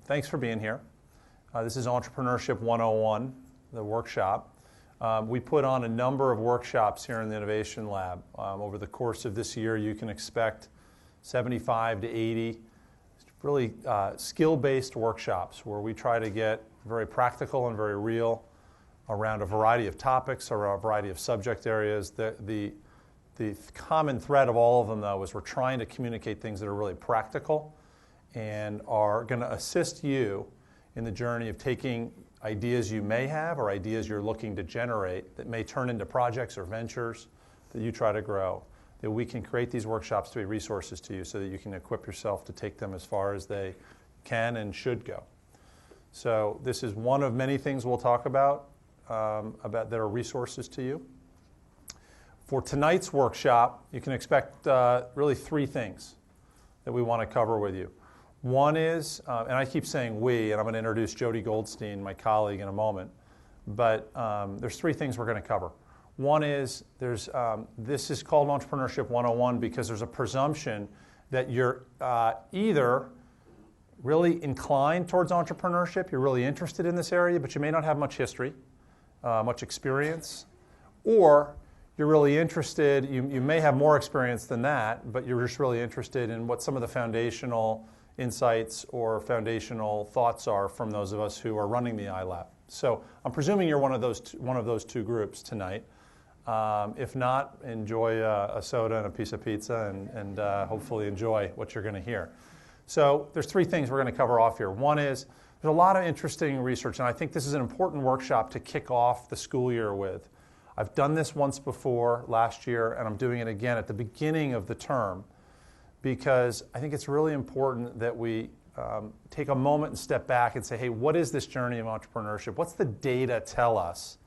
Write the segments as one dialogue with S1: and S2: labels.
S1: Thanks for being here. This is Entrepreneurship 101, the workshop. We put on a number of workshops here in the Innovation Lab. Over the course of this year, you can expect 75 to 80 really skill-based workshops where we try to get very practical and very real around a variety of topics or a variety of subject areas. The common thread of all of them, though, is we're trying to communicate things that are really practical and are going to assist you in the journey of taking ideas you may have or ideas you're looking to generate that may turn into projects or ventures that you try to grow. That we can create these workshops to be resources to you so that you can equip yourself to take them as far as they can and should go. So this is one of many things we'll talk about that are resources to you. For tonight's workshop, you can expect really three things that we want to cover with you. One is, and I keep saying we, and I'm going to introduce Jody Goldstein, my colleague, in a moment, but there's three things we're going to cover. One is, this is called Entrepreneurship 101 because there's a presumption that you're either really inclined towards entrepreneurship, you're really interested in this area, but you may not have much history, much experience, or you're really interested, you may have more experience than that, but you're just really interested in what some of the foundational insights or foundational thoughts are from those of us who are running the iLab. So I'm presuming you're one of those two groups tonight. If not, enjoy a soda and a piece of pizza and hopefully enjoy what you're going to hear. So there's three things we're going to cover off here. One is there's a lot of interesting research, and I think this is an important workshop to kick off the school year with. I've done this once before last year, and I'm doing it again at the beginning of the term because I think it's really important that we take a moment and step back and say, hey, what is this journey of entrepreneurship? What's the data tell us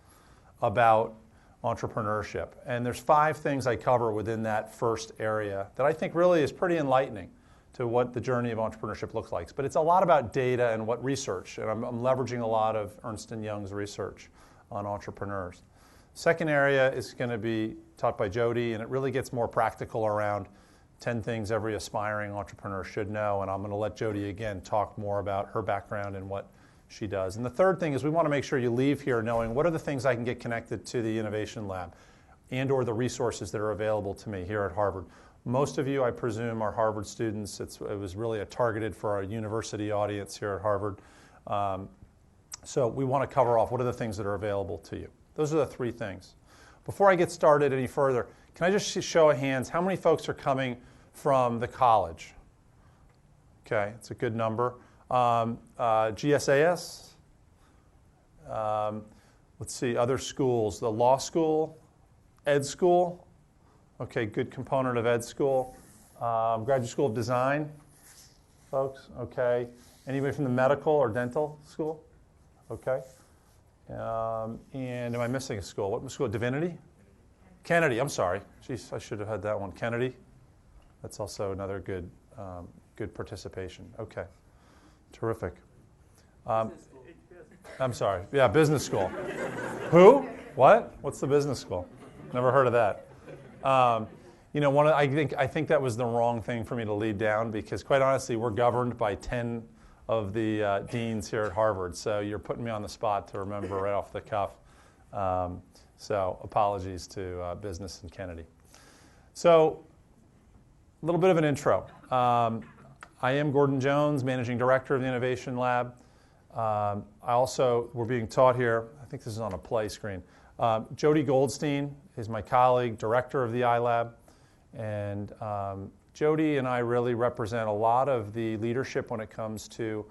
S1: about entrepreneurship? And there's 5 things I cover within that first area that I think really is pretty enlightening to what the journey of entrepreneurship looks like. But it's a lot about data and what research, and I'm leveraging a lot of Ernst & Young's research on entrepreneurs. Second area is going to be taught by Jody, and it really gets more practical around 10 things every aspiring entrepreneur should know, and I'm going to let Jody again talk more about her background and what she does. And the third thing is we want to make sure you leave here knowing what are the things I can get connected to the Innovation Lab and or the resources that are available to me here at Harvard. Most of you, I presume, are Harvard students. It was really targeted for our university audience here at Harvard. So we want to cover off what are the things that are available to you. Those are the 3 things. Before I get started any further, can I just show of hands, how many folks are coming from the college? Okay, it's a good number. GSAS? Let's see, other schools. The law school? Ed school? Okay, good component of ed school. Graduate School of Design, folks? Okay. Anybody from the medical or dental school? Okay. And am I missing a school? What school? Divinity? Kennedy, I'm sorry. Jeez, I should have had that one. Kennedy. That's also another good participation. Okay. Terrific. I'm sorry. Yeah, business school. Who? What? What's the business school? Never heard of that. I think that was the wrong thing for me to lead down because, quite honestly, we're governed by 10 of the deans here at Harvard. So you're putting me on the spot to remember right off the cuff. So apologies to business and Kennedy. So a little bit of an intro. I am Gordon Jones, Managing Director of the Innovation Lab. We're being taught here, I think this is on a play screen. Jody Goldstein is my colleague, Director of the iLab. And Jody and I really represent a lot of the leadership when it comes to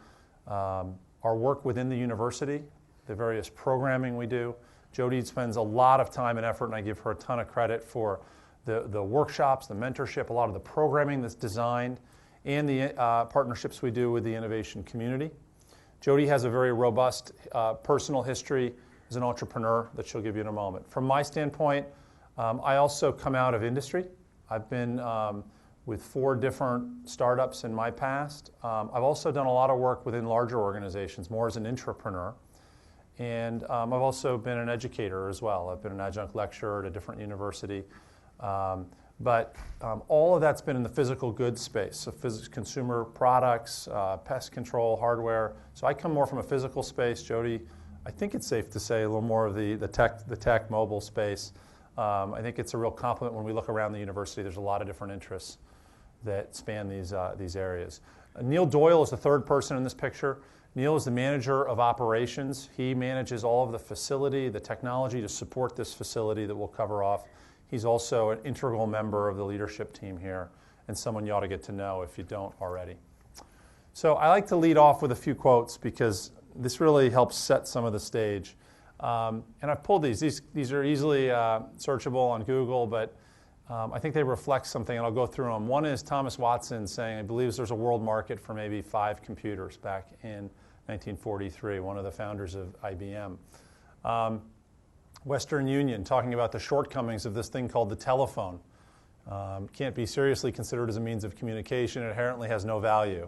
S1: our work within the university, the various programming we do. Jody spends a lot of time and effort, and I give her a ton of credit for the workshops, the mentorship, a lot of the programming that's designed, and the partnerships we do with the innovation community. Jody has a very robust personal history as an entrepreneur that she'll give you in a moment. From my standpoint, I also come out of industry. I've been with 4 different startups in my past. I've also done a lot of work within larger organizations, more as an intrapreneur. And I've also been an educator as well. I've been an adjunct lecturer at a different university. But all of that's been in the physical goods space, so consumer products, pest control, hardware. So I come more from a physical space. Jody, I think it's safe to say a little more of the tech mobile space. I think it's a real compliment when we look around the university. There's a lot of different interests that span these areas. Neil Doyle is the third person in this picture. Neil is the manager of operations. He manages all of the facility, the technology to support this facility that we'll cover off. He's also an integral member of the leadership team here and someone you ought to get to know if you don't already. So I like to lead off with a few quotes because this really helps set some of the stage. And I've pulled these. These are easily searchable on Google, but I think they reflect something, and I'll go through them. One is Thomas Watson saying, I believe there's a world market for maybe 5 computers back in 1943, one of the founders of IBM. Western Union talking about the shortcomings of this thing called the telephone. Can't be seriously considered as a means of communication. It inherently has no value.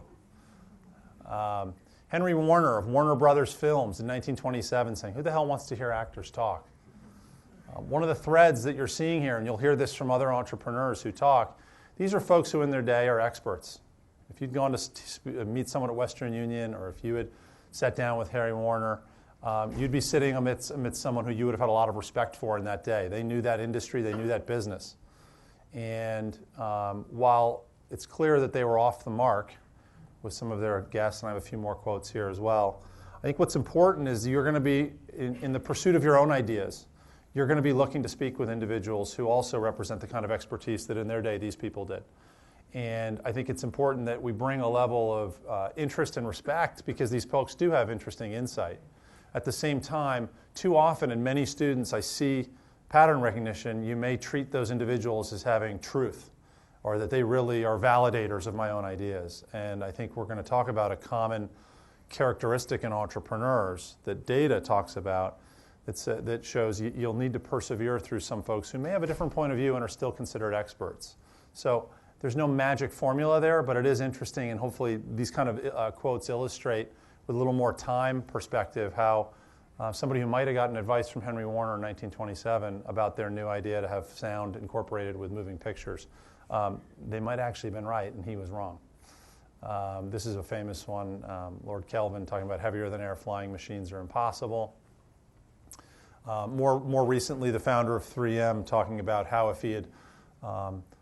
S1: Henry Warner of Warner Brothers Films in 1927 saying, who the hell wants to hear actors talk? One of the threads that you're seeing here, and you'll hear this from other entrepreneurs who talk, these are folks who in their day are experts. If you'd gone to meet someone at Western Union, or if you had sat down with Harry Warner, you'd be sitting amidst someone who you would have had a lot of respect for in that day. They knew that industry, they knew that business. And while it's clear that they were off the mark with some of their guests, and I have a few more quotes here as well, I think what's important is you're going to be, in the pursuit of your own ideas, you're going to be looking to speak with individuals who also represent the kind of expertise that in their day these people did. And I think it's important that we bring a level of interest and respect because these folks do have interesting insight. At the same time, too often in many students I see pattern recognition. You may treat those individuals as having truth or that they really are validators of my own ideas. And I think we're going to talk about a common characteristic in entrepreneurs that data talks about that shows you'll need to persevere through some folks who may have a different point of view and are still considered experts. So there's no magic formula there, but it is interesting, and hopefully these kind of quotes illustrate with a little more time perspective how somebody who might have gotten advice from Henry Warner in 1927 about their new idea to have sound incorporated with moving pictures, they might actually have been right and he was wrong. This is a famous one, Lord Kelvin talking about heavier than air flying machines are impossible. More recently, the founder of 3M talking about how if he had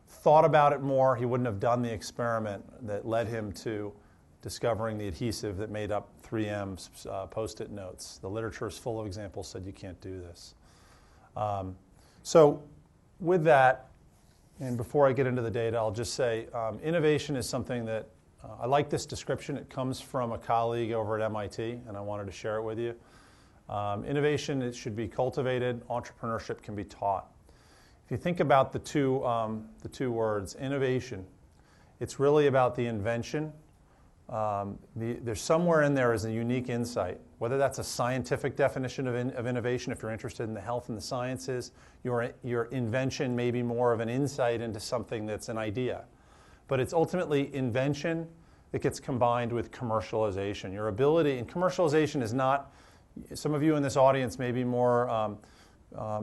S1: thought about it more, he wouldn't have done the experiment that led him to discovering the adhesive that made up 3M's Post-it notes. The literature is full of examples said you can't do this. So with that, and before I get into the data, I'll just say innovation is something that I like this description. It comes from a colleague over at MIT, and I wanted to share it with you. Innovation, it should be cultivated. Entrepreneurship can be taught. If you think about the two words, innovation, it's really about the invention. There's somewhere in there is a unique insight, whether that's a scientific definition of innovation, if you're interested in the health and the sciences, your invention may be more of an insight into something that's an idea. But it's ultimately invention that gets combined with commercialization. Your ability, and commercialization is not, some of you in this audience may be more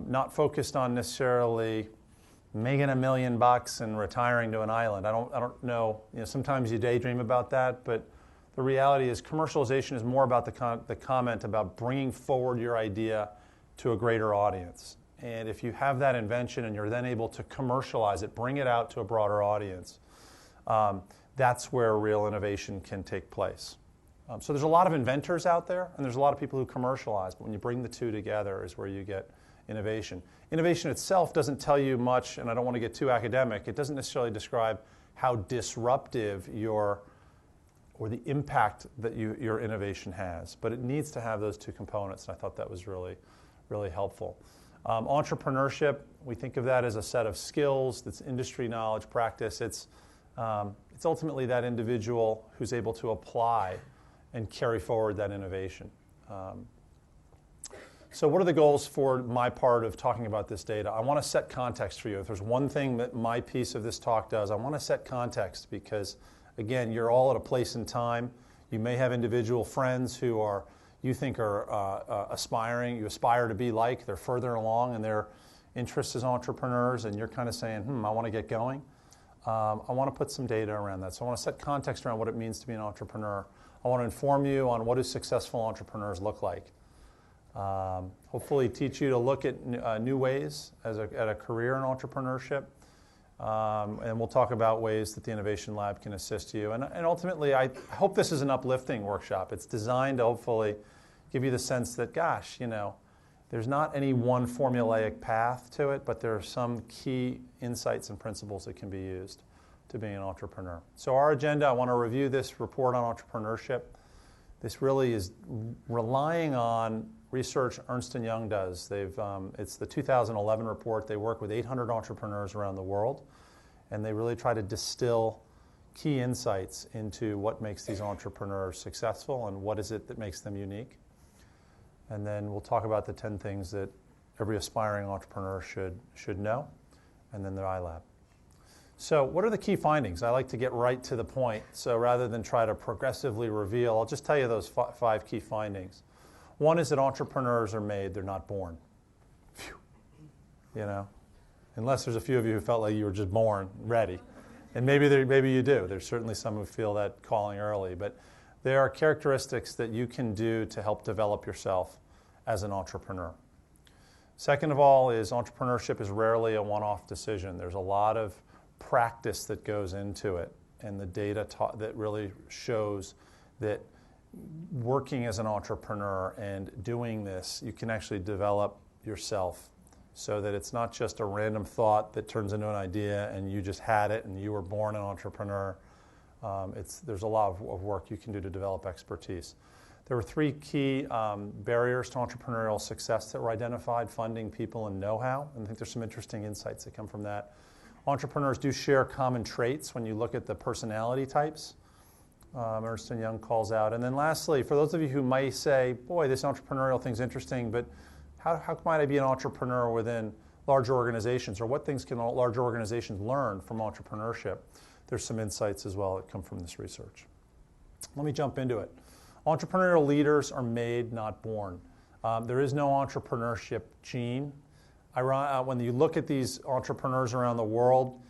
S1: not focused on necessarily making $1 million and retiring to an island. I don't know. Sometimes you daydream about that, but the reality is commercialization is more about the comment about bringing forward your idea to a greater audience. And if you have that invention and you're then able to commercialize it, bring it out to a broader audience, that's where real innovation can take place. So there's a lot of inventors out there, and there's a lot of people who commercialize, but when you bring the two together is where you get innovation. Innovation itself doesn't tell you much, and I don't want to get too academic. It doesn't necessarily describe how disruptive or the impact that your innovation has, but it needs to have those two components, and I thought that was really, really helpful. Entrepreneurship, we think of that as a set of skills, that's industry knowledge, practice. It's ultimately that individual who's able to apply and carry forward that innovation. So what are the goals for my part of talking about this data? I want to set context for you. If there's one thing that my piece of this talk does, I want to set context because, again, you're all at a place in time. You may have individual friends who you think are aspiring, you aspire to be like, they're further along in interests as entrepreneurs and you're kind of saying, I want to get going, I want to put some data around that. So I want to set context around what it means to be an entrepreneur. I want to inform you on what do successful entrepreneurs look like. Hopefully teach you to look at new ways at a career in entrepreneurship. And we'll talk about ways that the Innovation Lab can assist you. And ultimately, I hope this is an uplifting workshop. It's designed to hopefully give you the sense that, gosh, there's not any one formulaic path to it, but there are some key insights and principles that can be used to being an entrepreneur. So our agenda, I want to review this report on entrepreneurship. This really is relying on research Ernst & Young does. It's the 2011 report. They work with 800 entrepreneurs around the world, and they really try to distill key insights into what makes these entrepreneurs successful and what is it that makes them unique. And then we'll talk about the 10 things that every aspiring entrepreneur should know, and then the iLab. So what are the key findings? I like to get right to the point. So rather than try to progressively reveal, I'll just tell you those 5 key findings. One is that entrepreneurs are made, they're not born. Phew. Unless there's a few of you who felt like you were just born ready. And maybe you do. There's certainly some who feel that calling early. But there are characteristics that you can do to help develop yourself as an entrepreneur. Second of all is entrepreneurship is rarely a one-off decision. There's a lot of practice that goes into it. And the data that really shows that working as an entrepreneur and doing this, you can actually develop yourself so that it's not just a random thought that turns into an idea and you just had it and you were born an entrepreneur. There's a lot of work you can do to develop expertise. There were 3 key barriers to entrepreneurial success that were identified: funding, people, and know-how. And I think there's some interesting insights that come from that. Entrepreneurs do share common traits when you look at the personality types. Ernst & Young calls out. And then lastly, for those of you who might say, boy, this entrepreneurial thing's interesting, but how might I be an entrepreneur within larger organizations, or what things can larger organizations learn from entrepreneurship? There's some insights as well that come from this research. Let me jump into it. Entrepreneurial leaders are made, not born. There is no entrepreneurship gene. When you look at these entrepreneurs around the world,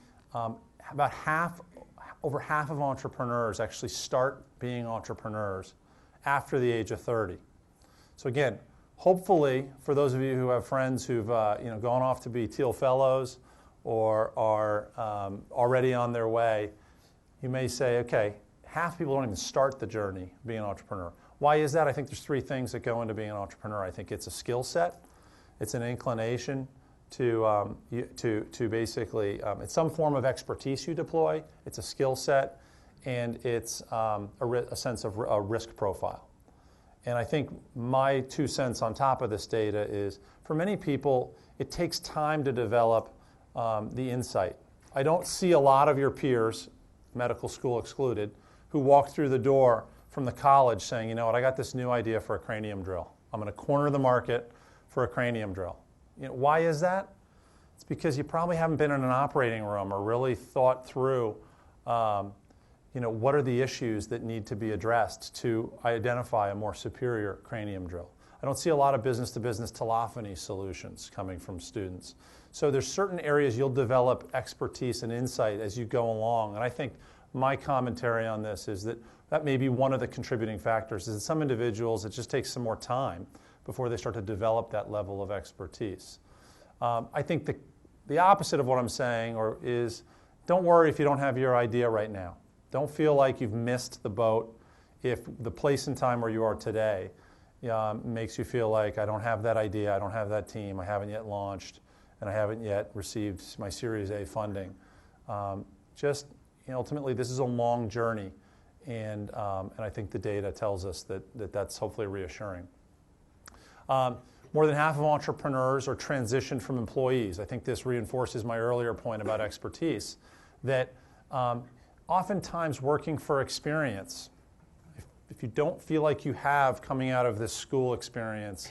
S1: over half of entrepreneurs actually start being entrepreneurs after the age of 30. So again, hopefully, for those of you who have friends who've gone off to be Thiel Fellows or are already on their way, you may say, okay, half people don't even start the journey being an entrepreneur. Why is that? I think there's 3 things that go into being an entrepreneur. I think it's a skill set, it's an inclination to basically, it's some form of expertise you deploy, it's a skill set, and it's a sense of a risk profile. And I think my 2 cents on top of this data is, for many people, it takes time to develop the insight. I don't see a lot of your peers, medical school excluded, who walk through the door from the college saying, you know what, I got this new idea for a cranium drill. I'm going to corner the market for a cranium drill. Why is that? It's because you probably haven't been in an operating room or really thought through what are the issues that need to be addressed to identify a more superior cranium drill. I don't see a lot of business-to-business telephony solutions coming from students. So there's certain areas you'll develop expertise and insight as you go along. And I think my commentary on this is that may be one of the contributing factors, is that some individuals, it just takes some more time before they start to develop that level of expertise. I think the opposite of what I'm saying is don't worry if you don't have your idea right now. Don't feel like you've missed the boat if the place and time where you are today makes you feel like I don't have that idea, I don't have that team, I haven't yet launched, and I haven't yet received my Series A funding. Ultimately, this is a long journey, and I think the data tells us that's hopefully reassuring. More than half of entrepreneurs are transitioned from employees. I think this reinforces my earlier point about expertise, that oftentimes working for experience, if you don't feel like you have, coming out of this school experience,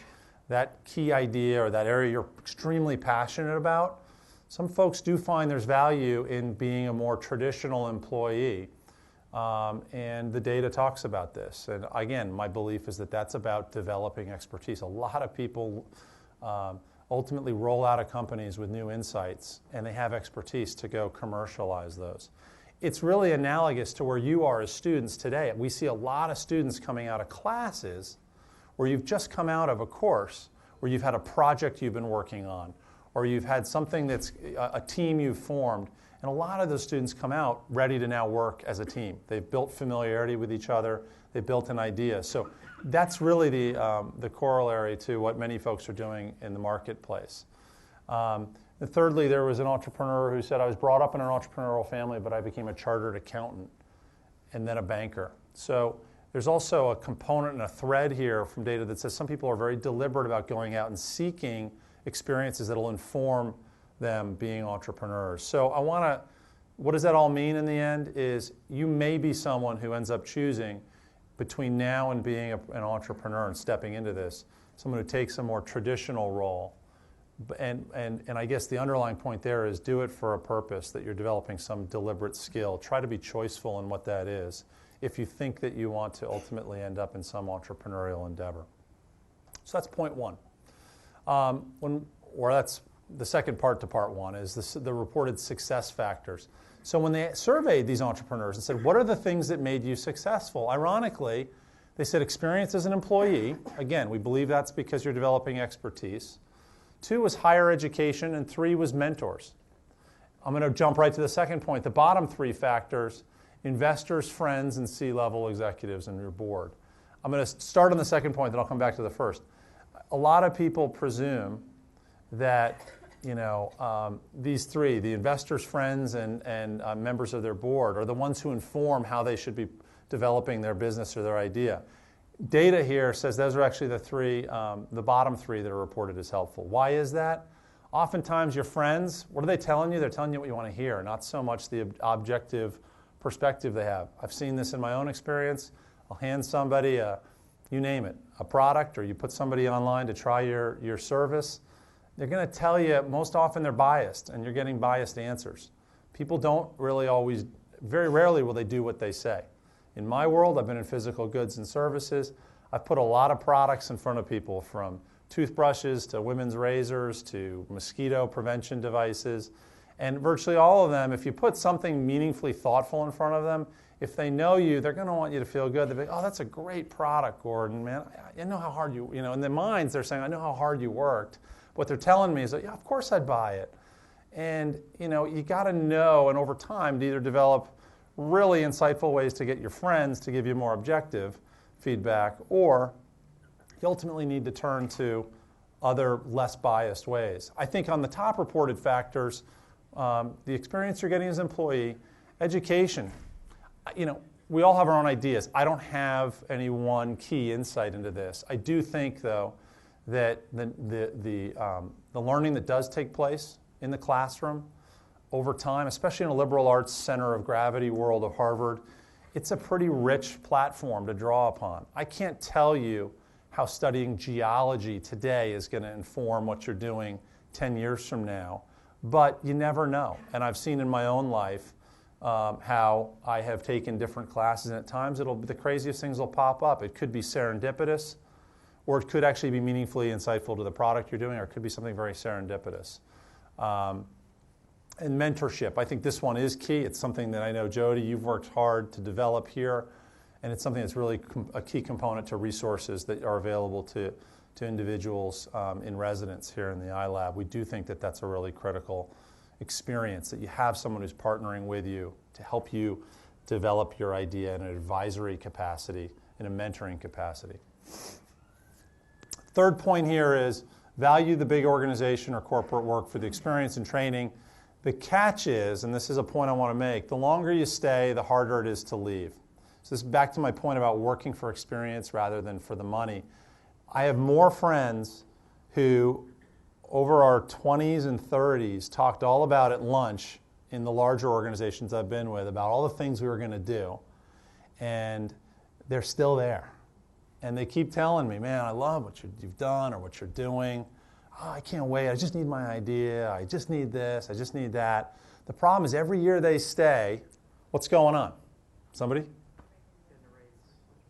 S1: that key idea or that area you're extremely passionate about, some folks do find there's value in being a more traditional employee. And the data talks about this. And again, my belief is that that's about developing expertise. A lot of people ultimately roll out of companies with new insights, and they have expertise to go commercialize those. It's really analogous to where you are as students today. We see a lot of students coming out of classes where you've just come out of a course where you've had a project you've been working on, or you've had something that's a team you've formed. And a lot of those students come out ready to now work as a team. They've built familiarity with each other. They've built an idea. So that's really the corollary to what many folks are doing in the marketplace. And thirdly, there was an entrepreneur who said, I was brought up in an entrepreneurial family, but I became a chartered accountant and then a banker. So there's also a component and a thread here from data that says some people are very deliberate about going out and seeking experiences that will inform them being entrepreneurs. So what does that all mean in the end is you may be someone who ends up choosing between now and being an entrepreneur and stepping into this, someone who takes a more traditional role. And I guess the underlying point there is do it for a purpose, that you're developing some deliberate skill. Try to be choiceful in what that is if you think that you want to ultimately end up in some entrepreneurial endeavor. So that's point one. That's the second part to part one is the reported success factors. So when they surveyed these entrepreneurs and said, what are the things that made you successful? Ironically, they said experience as an employee. Again, we believe that's because you're developing expertise. 2 was higher education, and 3 was mentors. I'm going to jump right to the second point. The bottom 3 factors, investors, friends, and C-level executives in your board. I'm going to start on the second point, then I'll come back to the first. A lot of people presume that these 3, the investors, friends, and members of their board, are the ones who inform how they should be developing their business or their idea. Data here says those are actually the bottom 3 that are reported as helpful. Why is that? Oftentimes your friends, what are they telling you? They're telling you what you want to hear, not so much the objective perspective they have. I've seen this in my own experience. I'll hand somebody, you name it, a product, or you put somebody online to try your service. They're going to tell you, most often they're biased, and you're getting biased answers. People don't really always, very rarely will they do what they say. In my world, I've been in physical goods and services. I've put a lot of products in front of people, from toothbrushes to women's razors to mosquito prevention devices. And virtually all of them, if you put something meaningfully thoughtful in front of them, if they know you, they're going to want you to feel good. They'll be like, oh, that's a great product, Gordon, man. I know how hard in their minds, they're saying, I know how hard you worked. What they're telling me is that, yeah, of course I'd buy it. And, you got to know, and over time, to either develop really insightful ways to get your friends to give you more objective feedback, or you ultimately need to turn to other less biased ways. I think on the top reported factors, the experience you're getting as an employee, education, we all have our own ideas. I don't have any one key insight into this. I do think, though, that the learning that does take place in the classroom over time, especially in a liberal arts center of gravity world of Harvard, it's a pretty rich platform to draw upon. I can't tell you how studying geology today is going to inform what you're doing 10 years from now, but you never know. And I've seen in my own life how I have taken different classes, and at times the craziest things will pop up. It could be serendipitous, or it could actually be meaningfully insightful to the product you're doing, or it could be something very serendipitous. And mentorship, I think this one is key. It's something that I know, Jody, you've worked hard to develop here, and it's something that's really a key component to resources that are available to individuals in residence here in the iLab. We do think that that's a really critical experience, that you have someone who's partnering with you to help you develop your idea in an advisory capacity, in a mentoring capacity. Third point here is value the big organization or corporate work for the experience and training. The catch is, and this is a point I want to make, the longer you stay, the harder it is to leave. So this is back to my point about working for experience rather than for the money. I have more friends who, over our 20s and 30s, talked all about at lunch in the larger organizations I've been with about all the things we were going to do, and they're still there. And they keep telling me, man, I love what you've done or what you're doing. Oh, I can't wait. I just need my idea. I just need this. I just need that. The problem is every year they stay, what's going on? Somebody?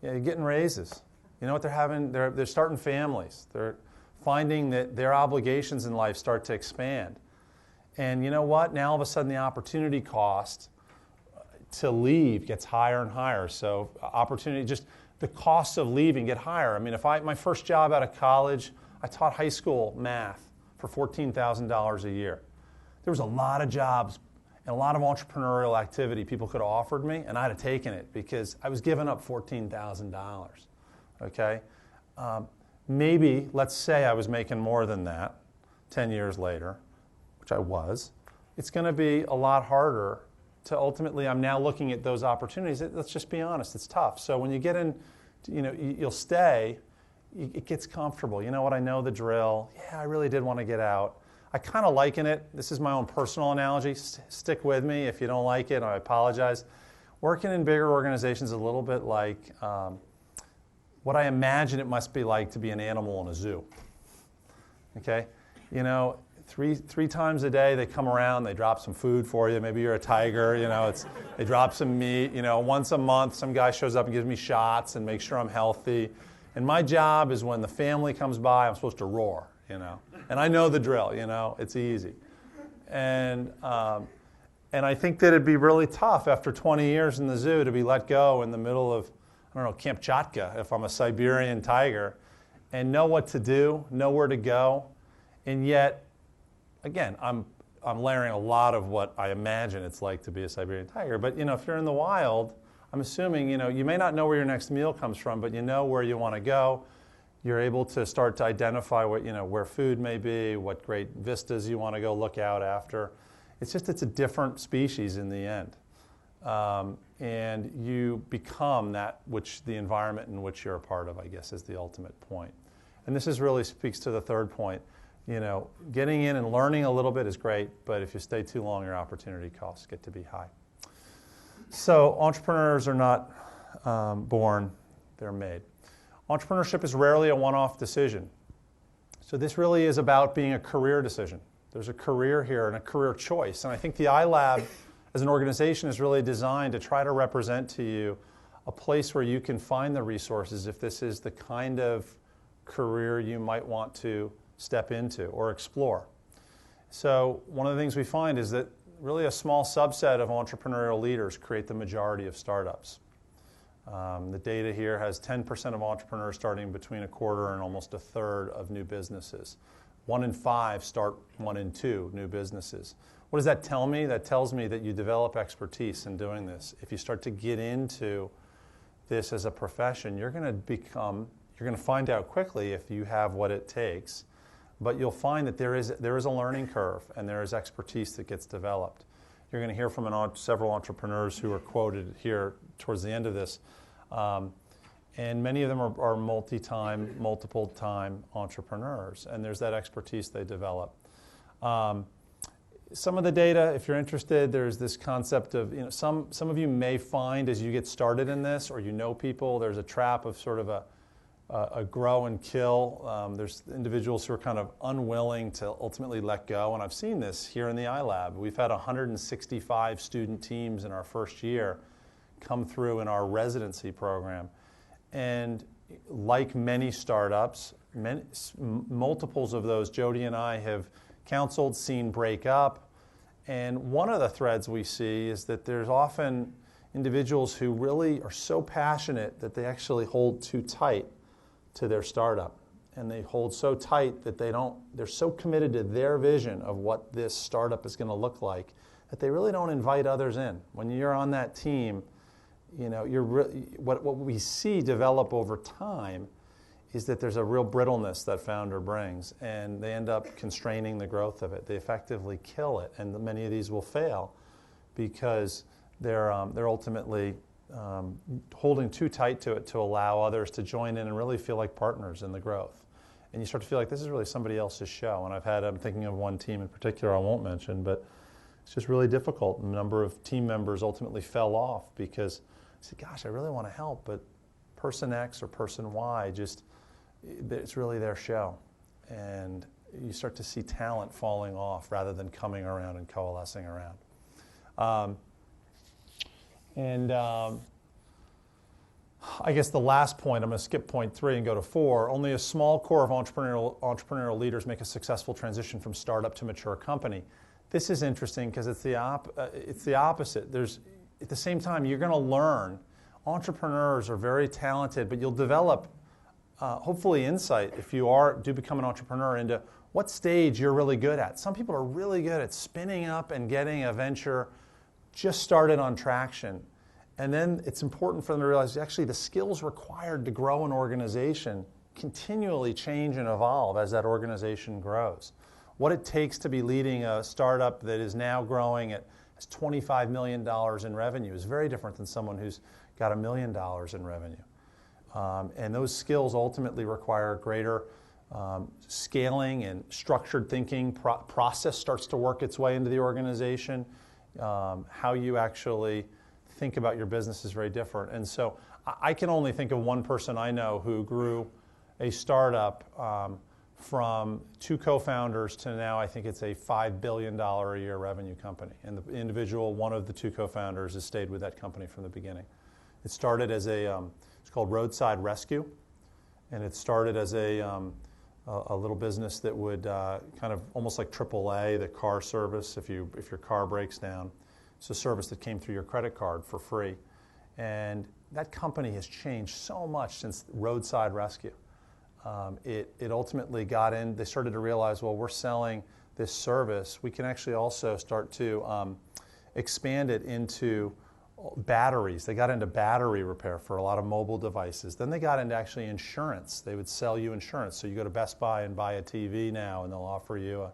S1: Yeah, you're getting raises. You know what they're having? They're starting families. They're finding that their obligations in life start to expand. And you know what? Now all of a sudden the opportunity cost to leave gets higher and higher. So opportunity, just the costs of leaving get higher. I mean, my first job out of college, I taught high school math for $14,000 a year. There was a lot of jobs and a lot of entrepreneurial activity people could have offered me, and I'd have taken it because I was giving up $14,000, okay? Maybe, let's say I was making more than that 10 years later, which I was. It's going to be a lot harder to ultimately, I'm now looking at those opportunities. Let's just be honest, it's tough. So when you get in, you'll stay, it gets comfortable. You know what, I know the drill. Yeah, I really did want to get out. I kind of liken it. This is my own personal analogy. Stick with me. If you don't like it, I apologize. Working in bigger organizations is a little bit like what I imagine it must be like to be an animal in a zoo. Okay? You know, three times a day they come around, they drop some food for you. Maybe you're a tiger, they drop some meat. Once a month some guy shows up and gives me shots and makes sure I'm healthy. And my job is when the family comes by, I'm supposed to roar, And I know the drill, it's easy. And I think that it'd be really tough after 20 years in the zoo to be let go in the middle of, Kamchatka, if I'm a Siberian tiger, and know what to do, know where to go. And yet, again, I'm layering a lot of what I imagine it's like to be a Siberian tiger. But, if you're in the wild, I'm assuming, you may not know where your next meal comes from, but you know where you want to go. You're able to start to identify what, where food may be, what great vistas you want to go look out after. It's a different species in the end. And you become that which the environment in which you're a part of, I guess, is the ultimate point. And this really speaks to the third point. Getting in and learning a little bit is great, but if you stay too long, your opportunity costs get to be high. So entrepreneurs are not born, they're made. Entrepreneurship is rarely a one-off decision. So this really is about being a career decision. There's a career here and a career choice. And I think the iLab as an organization is really designed to try to represent to you a place where you can find the resources if this is the kind of career you might want to step into or explore. So one of the things we find is that really a small subset of entrepreneurial leaders create the majority of startups. The data here has 10% of entrepreneurs starting between a quarter and almost a third of new businesses. 1 in 5 start 1 in 2 new businesses. What does that tell me? That tells me that you develop expertise in doing this. If you start to get into this as a profession, you're going to find out quickly if you have what it takes, but you'll find that there is a learning curve and there is expertise that gets developed. You're going to hear from several entrepreneurs who are quoted here towards the end of this. And many of them are multiple-time entrepreneurs, and there's that expertise they develop. Some of the data, if you're interested, there's this concept of, some of you may find as you get started in this, or people, there's a trap of sort of a grow and kill. There's individuals who are kind of unwilling to ultimately let go, and I've seen this here in the iLab. We've had 165 student teams in our first year come through in our residency program. And like many startups, multiples of those Jody and I have counseled, seen break up. And one of the threads we see is that there's often individuals who really are so passionate that they actually hold too tight to their startup. And they hold so tight that they're so committed to their vision of what this startup is going to look like that they really don't invite others in. When you're on that team, what we see develop over time is that there's a real brittleness that founder brings, and they end up constraining the growth of it. They effectively kill it, and many of these will fail because they're ultimately holding too tight to it to allow others to join in and really feel like partners in the growth. And you start to feel like this is really somebody else's show. And I'm thinking of one team in particular I won't mention, but it's just really difficult. A number of team members ultimately fell off because they said, gosh, I really want to help, but person X or person Y it's really their show. And you start to see talent falling off rather than coming around and coalescing around. I guess the last point, I'm going to skip point 3 and go to 4. Only a small core of entrepreneurial leaders make a successful transition from startup to mature company. This is interesting because it's the opposite. At the same time, you're going to learn. Entrepreneurs are very talented, but you'll develop, hopefully, insight if you do become an entrepreneur into what stage you're really good at. Some people are really good at spinning up and getting a venture just started on traction. And then it's important for them to realize actually the skills required to grow an organization continually change and evolve as that organization grows. What it takes to be leading a startup that is now growing at $25 million in revenue is very different than someone who's got $1 million in revenue. And those skills ultimately require greater scaling and structured thinking. Process starts to work its way into the organization. How you actually think about your business is very different. And so I can only think of one person I know who grew a startup from 2 co-founders to now I think it's a $5 billion a year revenue company. And the individual, one of the 2 co-founders, has stayed with that company from the beginning. It started as it's called Roadside Rescue. And it started as a little business that would kind of almost like AAA, the car service, if your car breaks down. It's a service that came through your credit card for free. And that company has changed so much since Roadside Rescue. It ultimately got in, they started to realize, well, we're selling this service. We can actually also start to expand it into batteries. They got into battery repair for a lot of mobile devices. Then they got into actually insurance. They would sell you insurance. So you go to Best Buy and buy a TV now, and they'll offer you a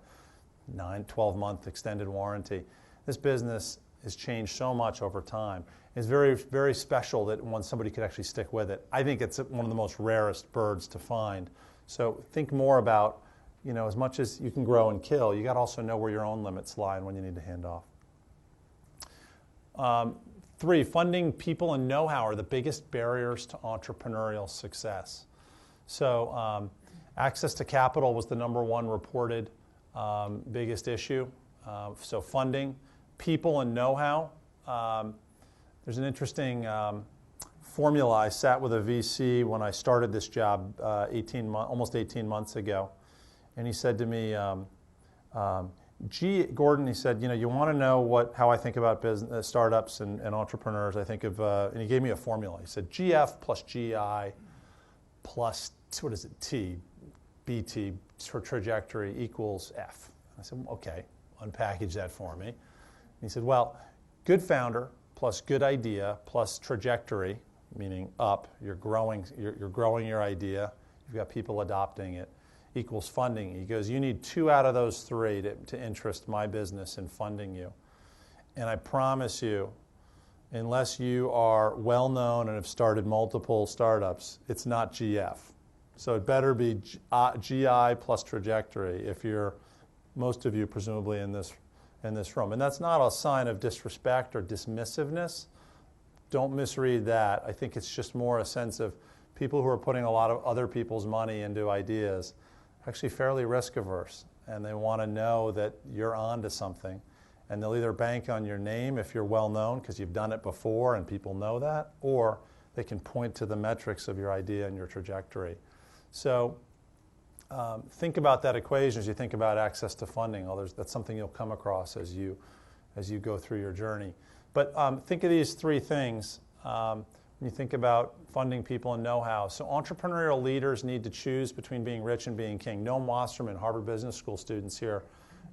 S1: 12-month extended warranty. This business has changed so much over time. It's very, very special that when somebody could actually stick with it. I think it's one of the most rarest birds to find. So think more about, as much as you can grow and kill, you got to also know where your own limits lie and when you need to hand off. 3, funding, people, and know-how are the biggest barriers to entrepreneurial success. So access to capital was the #1 reported biggest issue. So funding, people, and know-how. There's an interesting formula. I sat with a VC when I started this job almost 18 months ago, and he said to me, Gordon, he said, you want to know how I think about business, startups and entrepreneurs. I think of, and he gave me a formula. He said GF plus GI plus, what is it, T, BT for trajectory equals F. I said, okay, unpackage that for me. And he said, well, good founder plus good idea plus trajectory, meaning up, you're growing your idea, you've got people adopting it, equals funding. He goes, you need 2 out of those 3 to interest my business in funding you. And I promise you, unless you are well known and have started multiple startups, it's not GF. So it better be GI plus trajectory if most of you presumably in this room. And that's not a sign of disrespect or dismissiveness. Don't misread that. I think it's just more a sense of people who are putting a lot of other people's money into ideas actually fairly risk averse, and they want to know that you're on to something, and they'll either bank on your name if you're well known because you've done it before and people know that, or they can point to the metrics of your idea and your trajectory. So think about that equation as you think about access to funding. That's something you'll come across as you go through your journey. But think of these 3 things when you think about funding, people, and know-how. So entrepreneurial leaders need to choose between being rich and being king. Noam Wasserman, Harvard Business School students here,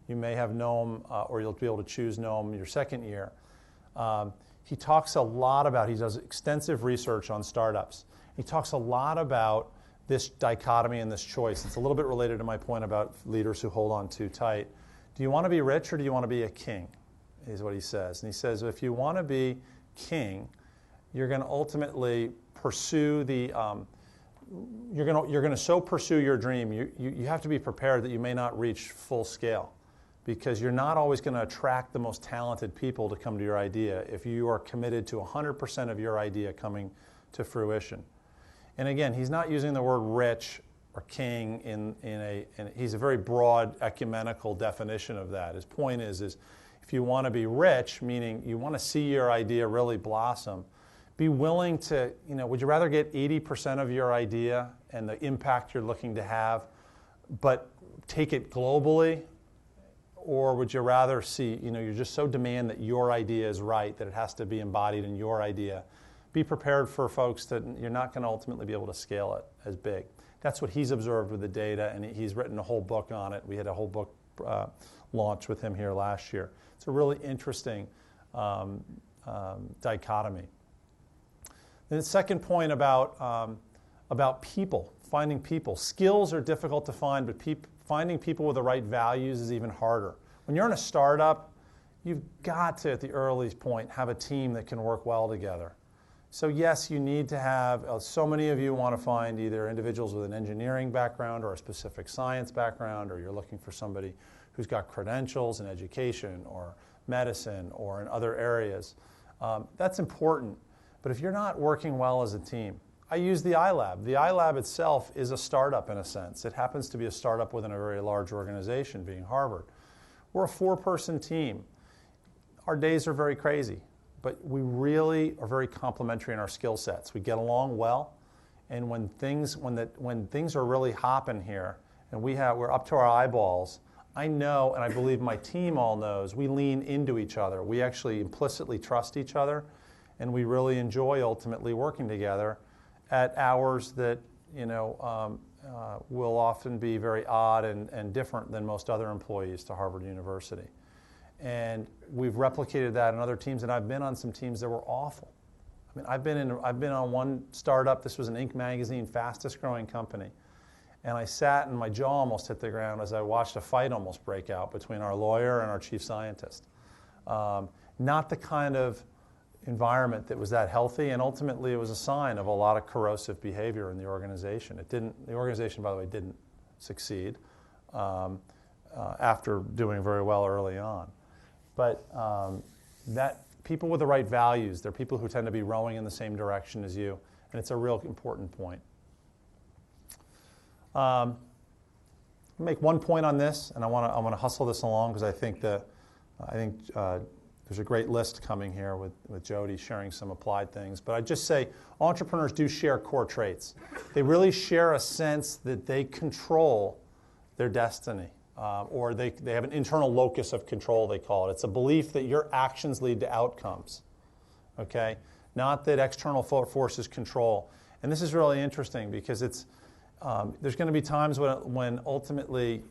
S1: you may have Noam, or you'll be able to choose Noam your second year. He talks a lot about, he does extensive research on startups. He talks a lot about this dichotomy and this choice. It's a little bit related to my point about leaders who hold on too tight. Do you want to be rich or do you want to be a king, is what he says. And he says, if you want to be king, you're going to ultimately pursue you're going to so pursue your dream, you have to be prepared that you may not reach full scale, because you're not always going to attract the most talented people to come to your idea if you are committed to 100% of your idea coming to fruition. And again, he's not using the word rich or king in he's a very broad ecumenical definition of that. His point is if you want to be rich, meaning you want to see your idea really blossom, Be willing to, would you rather get 80% of your idea and the impact you're looking to have, but take it globally? Or would you rather see, you're just so demand that your idea is right, that it has to be embodied in your idea? Be prepared for folks that you're not going to ultimately be able to scale it as big. That's what he's observed with the data, and he's written a whole book on it. We had a whole book launch with him here last year. It's a really interesting dichotomy. And the second point about people, finding people. Skills are difficult to find, but finding people with the right values is even harder. When you're in a startup, you've got to, at the earliest point, have a team that can work well together. So yes, you need to have, so many of you want to find either individuals with an engineering background or a specific science background, or you're looking for somebody who's got credentials in education or medicine or in other areas. That's important. But if you're not working well as a team, I use the iLab. The iLab itself is a startup in a sense. It happens to be a startup within a very large organization, being Harvard. We're a 4-person team. Our days are very crazy, but we really are very complementary in our skill sets. We get along well, and when things are really hopping here, and we're up to our eyeballs, I know, and I believe my team all knows, we lean into each other. We actually implicitly trust each other, and we really enjoy ultimately working together at hours that will often be very odd and different than most other employees to Harvard University. And we've replicated that in other teams, and I've been on some teams that were awful. I mean, I've been on one startup. This was an Inc. magazine, fastest growing company. And I sat and my jaw almost hit the ground as I watched a fight almost break out between our lawyer and our chief scientist. Not the kind of environment that was that healthy, and ultimately it was a sign of a lot of corrosive behavior in the organization. The organization, by the way, didn't succeed after doing very well early on. But that people with the right values, they're people who tend to be rowing in the same direction as you, and it's a real important point. I'll make one point on this, and I want to hustle this along because I think there's a great list coming here with Jody sharing some applied things. But I'd just say entrepreneurs do share core traits. They really share a sense that they control their destiny, or they have an internal locus of control, they call it. It's a belief that your actions lead to outcomes, okay? Not that external forces control. And this is really interesting because there's going to be times when ultimately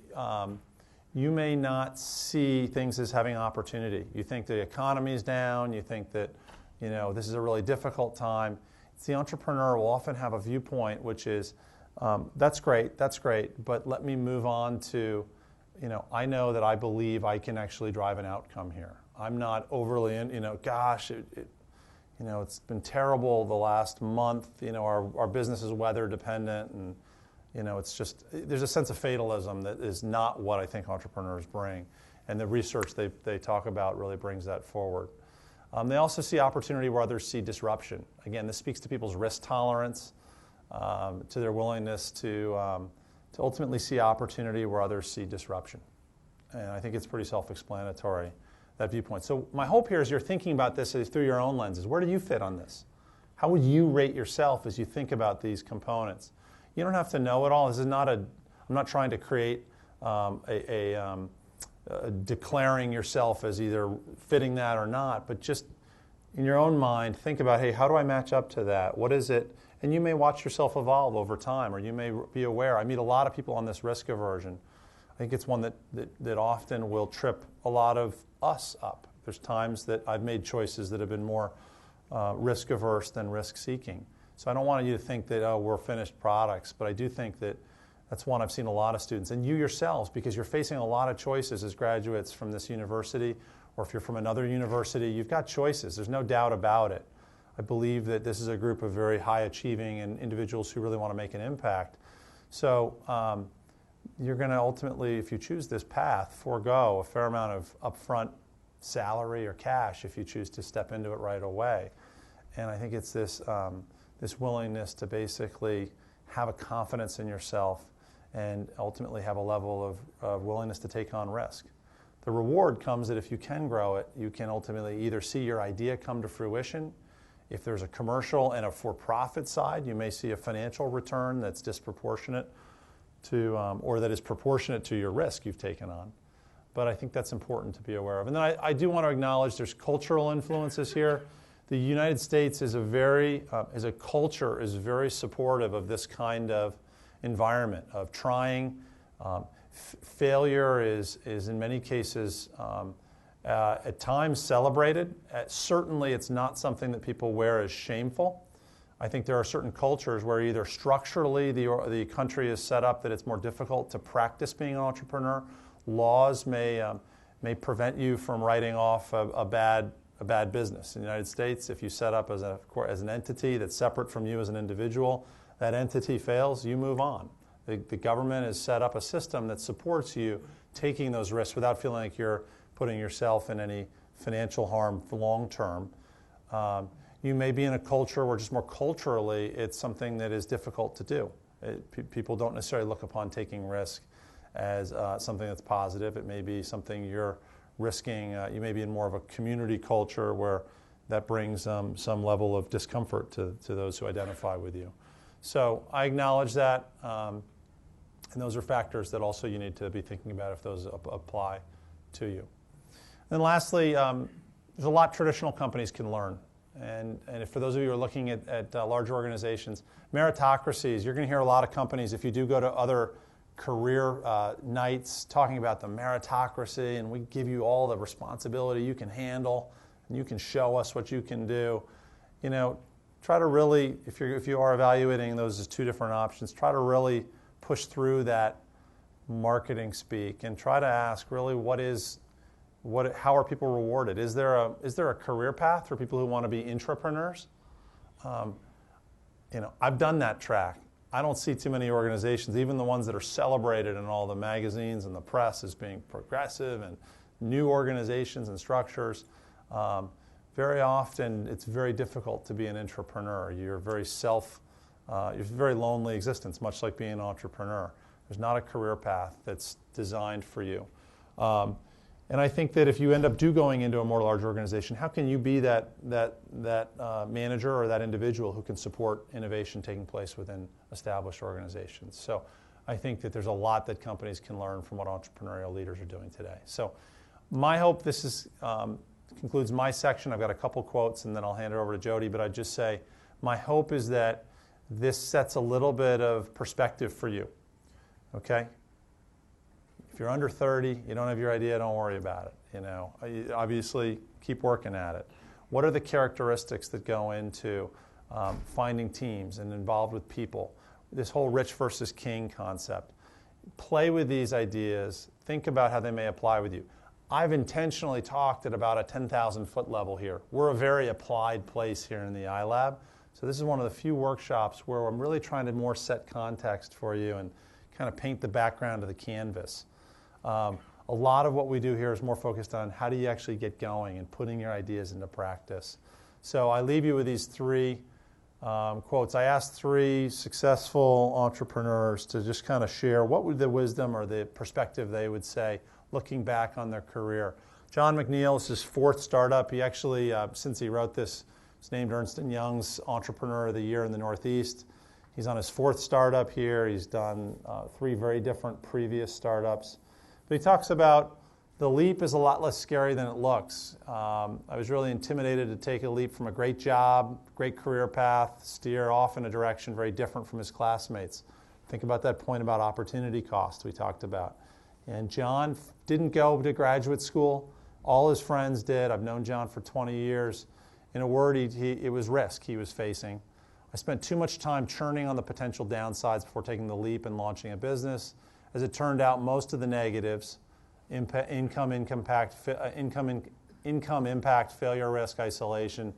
S1: you may not see things as having opportunity. You think the economy's down, you think that this is a really difficult time. It's the entrepreneur will often have a viewpoint which is, that's great, but let me move on to, I know that I believe I can actually drive an outcome here. I'm not overly gosh, it's been terrible the last month, our business is weather dependent, and it's just, there's a sense of fatalism that is not what I think entrepreneurs bring. And the research they talk about really brings that forward. They also see opportunity where others see disruption. Again, this speaks to people's risk tolerance, to their willingness to ultimately see opportunity where others see disruption. And I think it's pretty self-explanatory, that viewpoint. So my hope here is you're thinking about this through your own lenses. Where do you fit on this? How would you rate yourself as you think about these components? You don't have to know it all. This is not I'm not trying to create declaring yourself as either fitting that or not, but just in your own mind, think about, hey, how do I match up to that? What is it? And you may watch yourself evolve over time, or you may be aware. I meet a lot of people on this risk aversion. I think it's one that often will trip a lot of us up. There's times that I've made choices that have been more risk averse than risk seeking. So I don't want you to think that, we're finished products, but I do think that that's one I've seen a lot of students. And you yourselves, because you're facing a lot of choices as graduates from this university, or if you're from another university, you've got choices. There's no doubt about it. I believe that this is a group of very high-achieving and individuals who really want to make an impact. So you're going to ultimately, if you choose this path, forego a fair amount of upfront salary or cash if you choose to step into it right away. And I think it's this willingness to basically have a confidence in yourself and ultimately have a level of willingness to take on risk. The reward comes that if you can grow it, you can ultimately either see your idea come to fruition If there's a commercial and a for-profit side, you may see a financial return that's disproportionate to, or that is proportionate to your risk you've taken on. But I think that's important to be aware of. And then I do want to acknowledge there's cultural influences here. The United States is as a culture, is very supportive of this kind of environment, of trying. Failure is in many cases at times celebrated. Certainly it's not something that people wear as shameful. I think there are certain cultures where either structurally the country is set up that it's more difficult to practice being an entrepreneur. Laws may prevent you from writing off a bad business. In the United States, if you set up as an entity that's separate from you as an individual, that entity fails, you move on. The government has set up a system that supports you taking those risks without feeling like you're putting yourself in any financial harm for long term. You may be in a culture where just more culturally it's something that is difficult to do. People don't necessarily look upon taking risk as something that's positive. It may be something you're risking. You may be in more of a community culture where that brings some level of discomfort to those who identify with you. So I acknowledge that, and those are factors that also you need to be thinking about if those apply to you. And then lastly, there's a lot traditional companies can learn. And for those of you who are looking at large organizations, meritocracies, you're going to hear a lot of companies, if you do go to other career nights, talking about the meritocracy, and we give you all the responsibility you can handle, and you can show us what you can do. You know, try to really, if you are evaluating those as two different options, try to really push through that marketing speak and try to ask really how are people rewarded? Is there a career path for people who want to be intrapreneurs? I've done that track. I don't see too many organizations, even the ones that are celebrated in all the magazines and the press as being progressive and new organizations and structures. Very often, it's very difficult to be an intrapreneur. You're a very lonely existence, much like being an entrepreneur. There's not a career path that's designed for you. And I think that if you end up going into a more large organization, how can you be that manager or that individual who can support innovation taking place within established organizations? So I think that there's a lot that companies can learn from what entrepreneurial leaders are doing today. So my hope, this concludes my section. I've got a couple quotes and then I'll hand it over to Jody, but I'd just say my hope is that this sets a little bit of perspective for you, okay? If you're under 30, you don't have your idea, don't worry about it. Obviously, keep working at it. What are the characteristics that go into finding teams and involved with people? This whole rich versus king concept. Play with these ideas. Think about how they may apply with you. I've intentionally talked at about a 10,000-foot level here. We're a very applied place here in the iLab. So this is one of the few workshops where I'm really trying to more set context for you and kind of paint the background of the canvas. A lot of what we do here is more focused on how do you actually get going and putting your ideas into practice. So I leave you with these three quotes. I asked three successful entrepreneurs to just kind of share what would the wisdom or the perspective they would say looking back on their career. John McNeil is his fourth startup. He actually, since he wrote this, is named Ernst & Young's Entrepreneur of the Year in the Northeast. He's on his fourth startup here. He's done three very different previous startups. But he talks about the leap is a lot less scary than it looks. I was really intimidated to take a leap from a great job, great career path, steer off in a direction very different from his classmates. Think about that point about opportunity cost we talked about. And John didn't go to graduate school. All his friends did. I've known John for 20 years. In a word, it was risk he was facing. I spent too much time churning on the potential downsides before taking the leap and launching a business. As it turned out, most of the negatives, income impact, failure risk, isolation,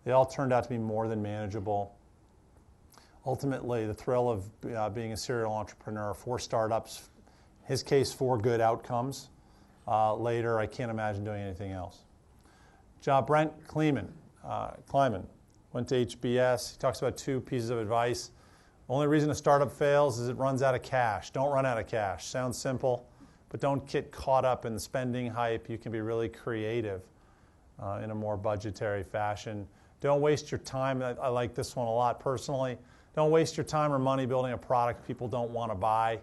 S1: they all turned out to be more than manageable. Ultimately, the thrill of being a serial entrepreneur, 4 startups, in his case, 4 good outcomes. Later, I can't imagine doing anything else. Brent Kleiman went to HBS. He talks about 2 pieces of advice. The only reason a startup fails is it runs out of cash. Don't run out of cash. Sounds simple, but don't get caught up in the spending hype. You can be really creative in a more budgetary fashion. Don't waste your time. I like this one a lot personally. Don't waste your time or money building a product people don't want to buy.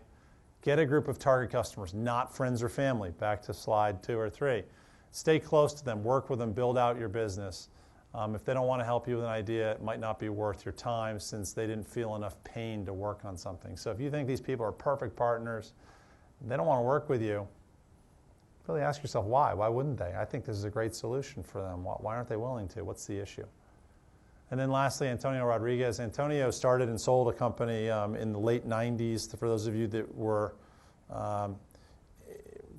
S1: Get a group of target customers, not friends or family. Back to slide 2 or 3. Stay close to them. Work with them. Build out your business. If they don't want to help you with an idea, it might not be worth your time since they didn't feel enough pain to work on something. So if you think these people are perfect partners, they don't want to work with you, really ask yourself why. Why wouldn't they? I think this is a great solution for them. Why aren't they willing to? What's the issue? And then lastly, Antonio Rodriguez. Antonio started and sold a company in the late 90s. For those of you that were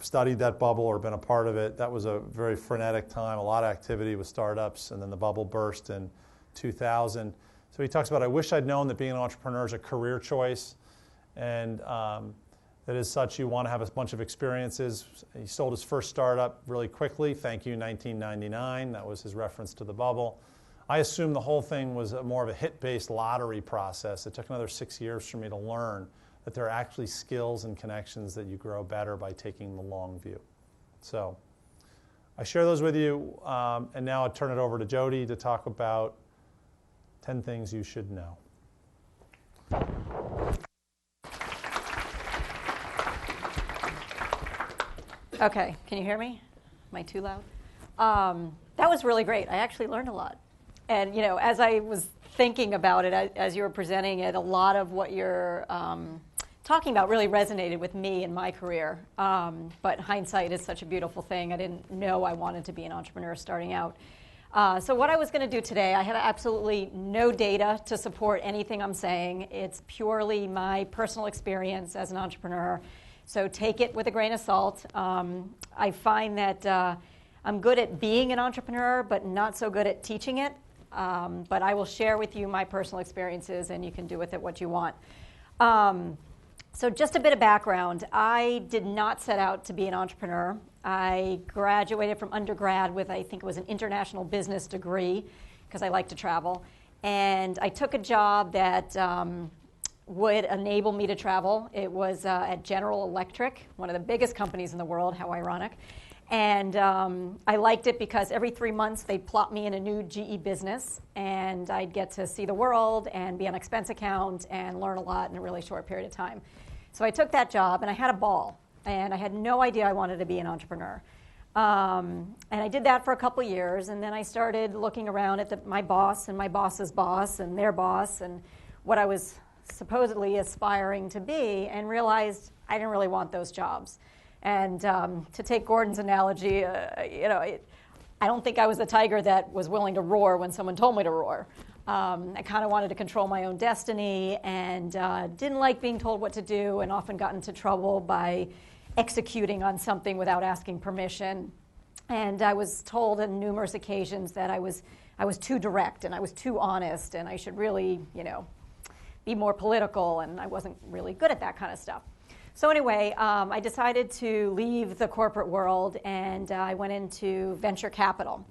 S1: studied that bubble or been a part of it, that was a very frenetic time, a lot of activity with startups, and then the bubble burst in 2000. So he talks about, I wish I'd known that being an entrepreneur is a career choice, and that as such you want to have a bunch of experiences. He sold his first startup really quickly. Thank you, 1999. That was his reference to the bubble. I assumed the whole thing was more of a hit-based lottery process. It took another 6 years for me to learn that there are actually skills and connections that you grow better by taking the long view. So I share those with you, and now I turn it over to Jody to talk about 10 things you should know.
S2: Okay, can you hear me? Am I too loud? That was really great. I actually learned a lot. And as I was thinking about it, as you were presenting it, a lot of what you're talking about really resonated with me in my career. But hindsight is such a beautiful thing. I didn't know I wanted to be an entrepreneur starting out. So what I was going to do today, I have absolutely no data to support anything I'm saying. It's purely my personal experience as an entrepreneur. So take it with a grain of salt. I find that I'm good at being an entrepreneur, but not so good at teaching it. But I will share with you my personal experiences, and you can do with it what you want. So just a bit of background. I did not set out to be an entrepreneur. I graduated from undergrad with, I think it was an international business degree, because I like to travel. And I took a job that would enable me to travel. It was at General Electric, one of the biggest companies in the world, how ironic. And I liked it because every 3 months they'd plop me in a new GE business, and I'd get to see the world and be on expense account and learn a lot in a really short period of time. So I took that job, and I had a ball, and I had no idea I wanted to be an entrepreneur. And I did that for a couple of years, and then I started looking around at my boss and my boss's boss and their boss and what I was supposedly aspiring to be, and realized I didn't really want those jobs. And to take Gordon's analogy, I don't think I was the tiger that was willing to roar when someone told me to roar. I kind of wanted to control my own destiny, and didn't like being told what to do, and often got into trouble by executing on something without asking permission. And I was told on numerous occasions that I was too direct, and I was too honest, and I should really, be more political, and I wasn't really good at that kind of stuff. So anyway, I decided to leave the corporate world, and I went into venture capital.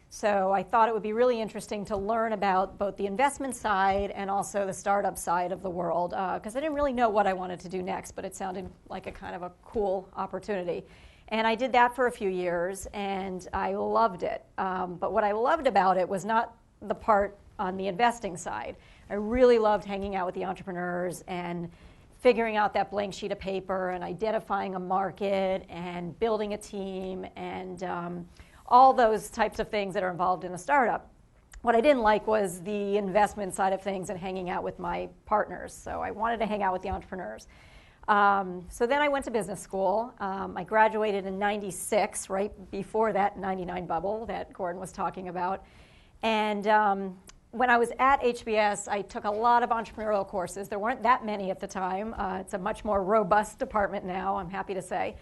S2: So I thought it would be really interesting to learn about both the investment side and also the startup side of the world, because I didn't really know what I wanted to do next, but it sounded like a kind of a cool opportunity. And I did that for a few years, and I loved it. But what I loved about it was not the part on the investing side. I really loved hanging out with the entrepreneurs and figuring out that blank sheet of paper and identifying a market and building a team and all those types of things that are involved in a startup. What I didn't like was the investment side of things and hanging out with my partners. So I wanted to hang out with the entrepreneurs. So then I went to business school. I graduated in 96, right before that 99 bubble that Gordon was talking about. And when I was at HBS, I took a lot of entrepreneurial courses. There weren't that many at the time. It's a much more robust department now, I'm happy to say.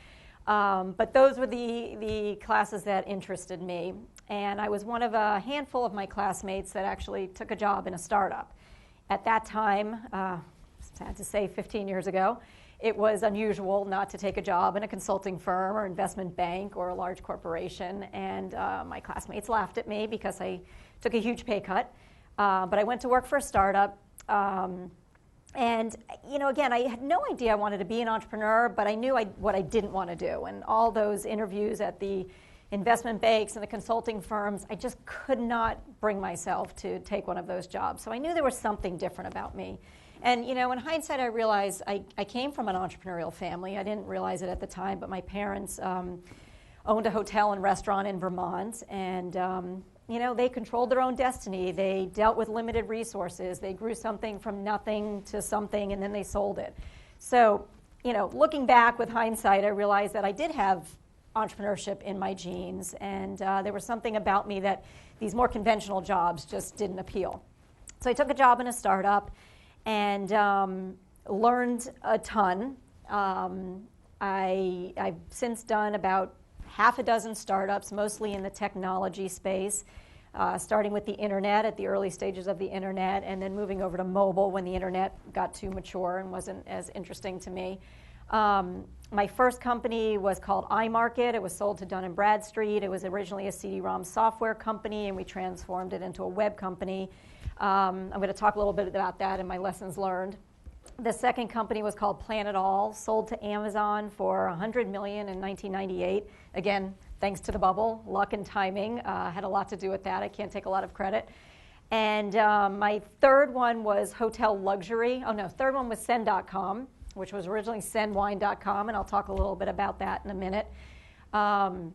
S2: But those were the classes that interested me. And I was one of a handful of my classmates that actually took a job in a startup. At that time, sad to say 15 years ago, it was unusual not to take a job in a consulting firm or investment bank or a large corporation. And my classmates laughed at me because I took a huge pay cut. But I went to work for a startup. And, again, I had no idea I wanted to be an entrepreneur, but I knew what I didn't want to do. And all those interviews at the investment banks and the consulting firms, I just could not bring myself to take one of those jobs. So I knew there was something different about me. And, you know, in hindsight, I realized I came from an entrepreneurial family. I didn't realize it at the time, but my parents owned a hotel and restaurant in Vermont, and you know, they controlled their own destiny. They dealt with limited resources. They grew something from nothing to something, and then they sold it. So, you know, looking back with hindsight, I realized that I did have entrepreneurship in my genes, and there was something about me that these more conventional jobs just didn't appeal. So I took a job in a startup and learned a ton. I've since done about half a dozen startups, mostly in the technology space, starting with the internet at the early stages of the internet, and then moving over to mobile when the internet got too mature and wasn't as interesting to me. My first company was called iMarket. It was sold to Dun & Bradstreet. It was originally a CD-ROM software company, and we transformed it into a web company. I'm going to talk a little bit about that in my lessons learned. The second company was called Planet All, sold to Amazon for $100 million in 1998. Again, thanks to the bubble, luck and timing had a lot to do with that. I can't take a lot of credit. And my third one was Hotel Luxury. Third one was Send.com, which was originally SendWine.com, and I'll talk a little bit about that in a minute. And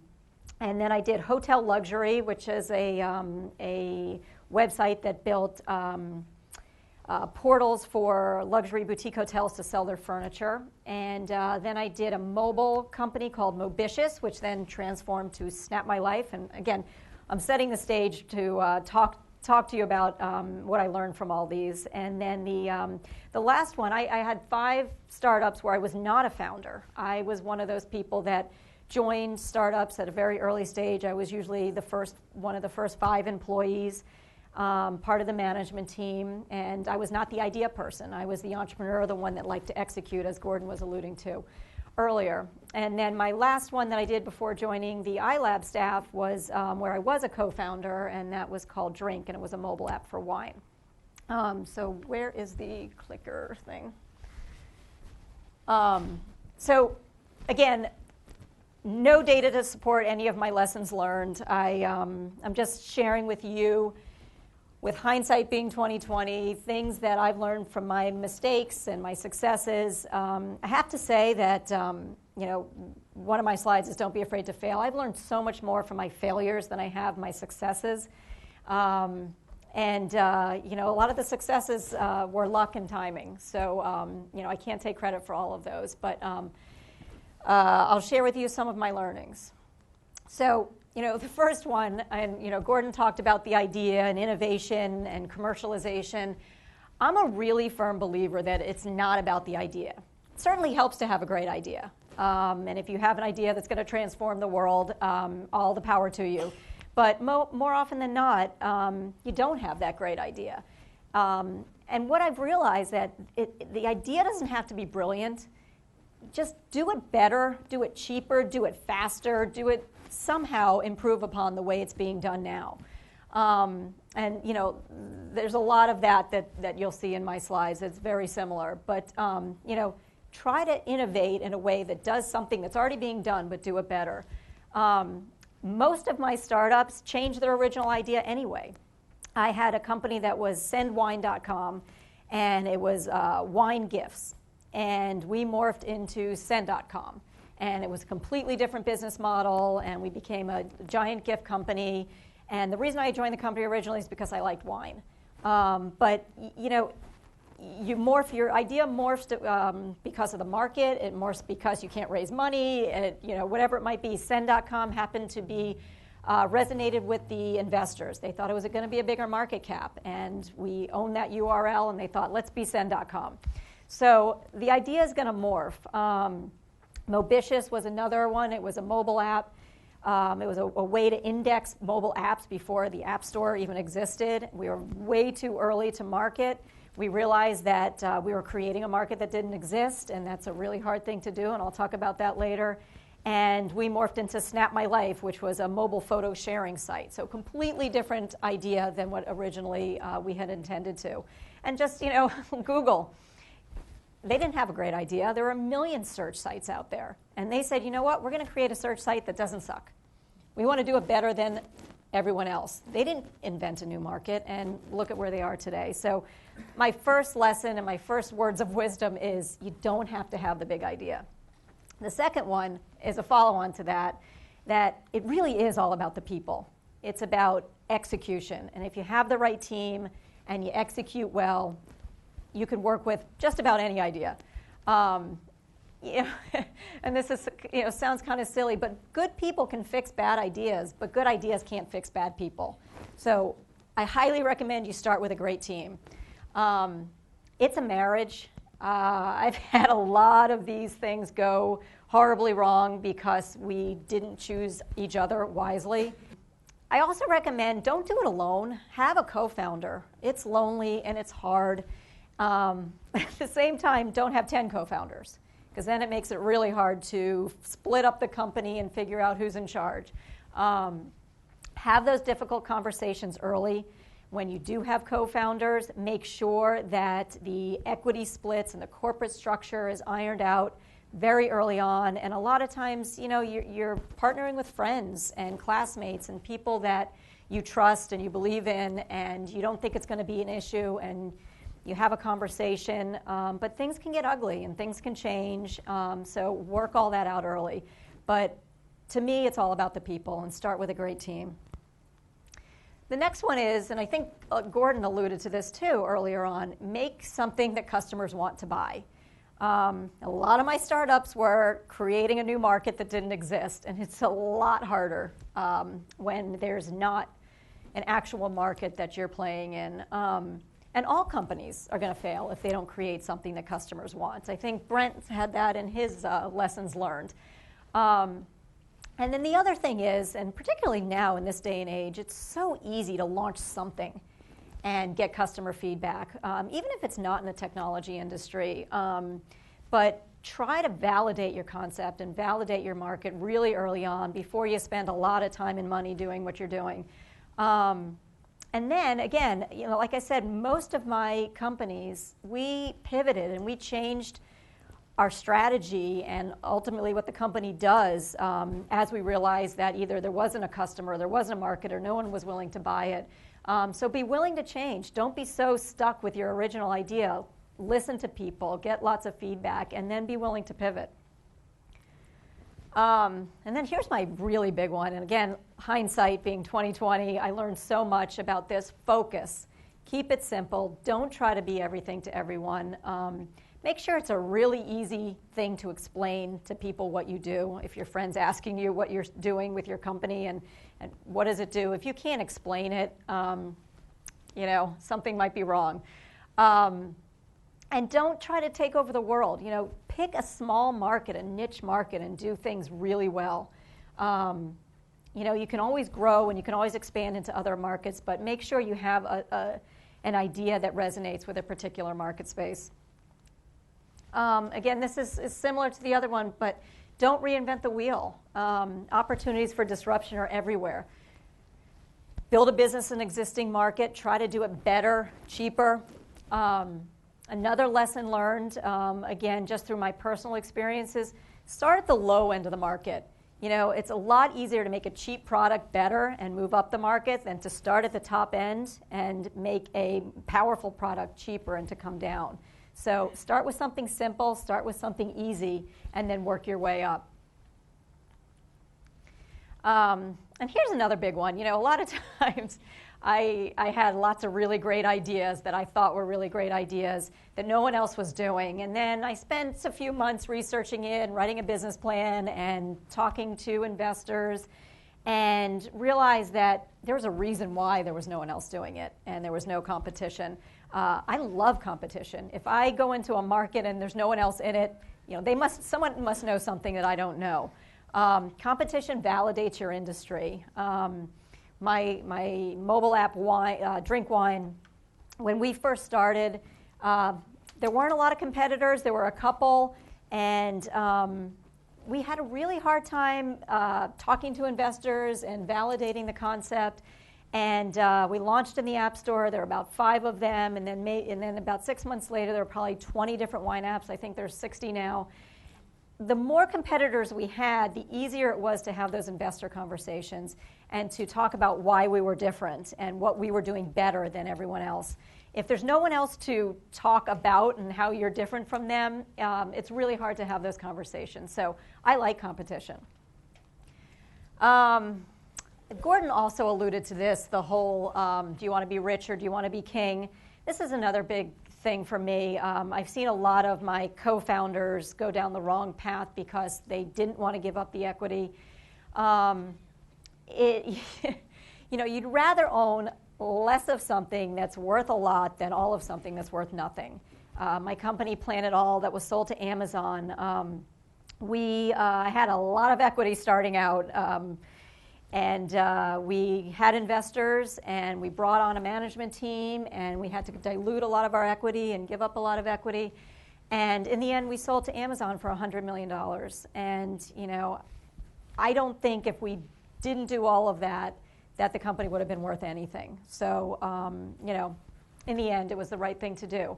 S2: then I did Hotel Luxury, which is a website that built portals for luxury boutique hotels to sell their furniture. And then I did a mobile company called Mobitious, which then transformed to Snap My Life. And again, I'm setting the stage to talk to you about what I learned from all these. And then the last one, I had 5 startups where I was not a founder. I was one of those people that joined startups at a very early stage. I was usually one of the first 5 employees. Part of the management team, and I was not the idea person. I was the entrepreneur, the one that liked to execute, as Gordon was alluding to earlier. And then my last one that I did before joining the iLab staff was where I was a co-founder, and that was called Drink, and it was a mobile app for wine. So where is the clicker thing? So again, no data to support any of my lessons learned. I'm just sharing with you, with hindsight being 2020, things that I've learned from my mistakes and my successes. I have to say that, you know, one of my slides is don't be afraid to fail. I've learned so much more from my failures than I have my successes. You know, a lot of the successes were luck and timing. So, you know, I can't take credit for all of those, but I'll share with you some of my learnings. So, you know, the first one, and, you know, Gordon talked about the idea and innovation and commercialization. I'm a really firm believer that it's not about the idea. It certainly helps to have a great idea. And if you have an idea that's going to transform the world, all the power to you. But more often than not, you don't have that great idea. And what I've realized that the idea doesn't have to be brilliant. Just do it better, do it cheaper, do it faster, do it somehow improve upon the way it's being done now. And, you know, there's a lot of that you'll see in my slides. It's very similar. But, you know, try to innovate in a way that does something that's already being done, but do it better. Most of my startups changed their original idea anyway. I had a company that was SendWine.com, and it was wine gifts. And we morphed into Send.com. And it was a completely different business model, and we became a giant gift company. And the reason I joined the company originally is because I liked wine. But, you know, your idea morphs because of the market. It morphs because you can't raise money. You know, whatever it might be. Send.com happened to be resonated with the investors. They thought it was going to be a bigger market cap, and we owned that URL, and they thought, let's be Send.com. So the idea is going to morph. Mobitious was another one. It was a mobile app. It was a way to index mobile apps before the App Store even existed. We were way too early to market. We realized that we were creating a market that didn't exist, and that's a really hard thing to do, and I'll talk about that later. And we morphed into Snap My Life, which was a mobile photo sharing site. So completely different idea than what originally we had intended to. And just, you know, Google. They didn't have a great idea. There were a million search sites out there. And they said, you know what, we're going to create a search site that doesn't suck. We want to do it better than everyone else. They didn't invent a new market, and look at where they are today. So my first lesson and my first words of wisdom is you don't have to have the big idea. The second one is a follow-on to that it really is all about the people. It's about execution. And if you have the right team and you execute well, you can work with just about any idea. And this is, sounds kind of silly, but good people can fix bad ideas, but good ideas can't fix bad people. So I highly recommend you start with a great team. It's a marriage. I've had a lot of these things go horribly wrong because we didn't choose each other wisely. I also recommend don't do it alone. Have a co-founder. It's lonely and it's hard. At the same time, don't have 10 co-founders, because then it makes it really hard to split up the company and figure out who's in charge. Have those difficult conversations early. When you do have co-founders, make sure that the equity splits and the corporate structure is ironed out very early on. And a lot of times, you're partnering with friends and classmates and people that you trust and you believe in, and you don't think it's going to be an issue, and you have a conversation. But things can get ugly and things can change, so work all that out early. But to me, it's all about the people, and start with a great team. The next one is, and I think Gordon alluded to this too earlier on, make something that customers want to buy. A lot of my startups were creating a new market that didn't exist, and it's a lot harder when there's not an actual market that you're playing in. And all companies are going to fail if they don't create something that customers want. I think Brent had that in his lessons learned. And then the other thing is, and particularly now in this day and age, it's so easy to launch something and get customer feedback, even if it's not in the technology industry. But try to validate your concept and validate your market really early on before you spend a lot of time and money doing what you're doing. And then, again, like I said, most of my companies, we pivoted and we changed our strategy and ultimately what the company does as we realized that either there wasn't a customer, there wasn't a market, or no one was willing to buy it. So be willing to change. Don't be so stuck with your original idea. Listen to people, get lots of feedback, and then be willing to pivot. And then here's my really big one. And again, hindsight being 2020, I learned so much about this. Focus. Keep it simple. Don't try to be everything to everyone. Make sure it's a really easy thing to explain to people what you do. If your friend's asking you what you're doing with your company and what does it do, if you can't explain it, something might be wrong. And don't try to take over the world. Pick a small market, a niche market, and do things really well. You can always grow and you can always expand into other markets, but make sure you have an idea that resonates with a particular market space. Again, this is similar to the other one, but don't reinvent the wheel. Opportunities for disruption are everywhere. Build a business in an existing market. Try to do it better, cheaper. Another lesson learned, again, just through my personal experiences, start at the low end of the market. It's a lot easier to make a cheap product better and move up the market than to start at the top end and make a powerful product cheaper and to come down. So start with something simple, start with something easy, and then work your way up. And here's another big one. A lot of times I had lots of really great ideas that I thought were really great ideas that no one else was doing. And then I spent a few months researching it and writing a business plan and talking to investors and realized that there was a reason why there was no one else doing it and there was no competition. I love competition. If I go into a market and there's no one else in it, someone must know something that I don't know. Competition validates your industry. My mobile app Drink Wine, when we first started, there weren't a lot of competitors. There were a couple, and we had a really hard time talking to investors and validating the concept. And we launched in the App Store. There were about 5 of them, and then about 6 months later, there were probably 20 different wine apps. I think there's 60 now. the more competitors we had, the easier it was to have those investor conversations and to talk about why we were different and what we were doing better than everyone else. If there's no one else to talk about and how you're different from them, it's really hard to have those conversations. So I like competition. Gordon also alluded to this, the whole, do you want to be rich or do you want to be king? This is another big thing for me. I've seen a lot of my co-founders go down the wrong path because they didn't want to give up the equity. You'd rather own less of something that's worth a lot than all of something that's worth nothing. My company, Planet All, that was sold to Amazon, we had a lot of equity starting out, and we had investors, and we brought on a management team, and we had to dilute a lot of our equity and give up a lot of equity. And in the end, we sold to Amazon for $100 million. And, I don't think if we didn't do all of that, that the company would have been worth anything. So, in the end, it was the right thing to do.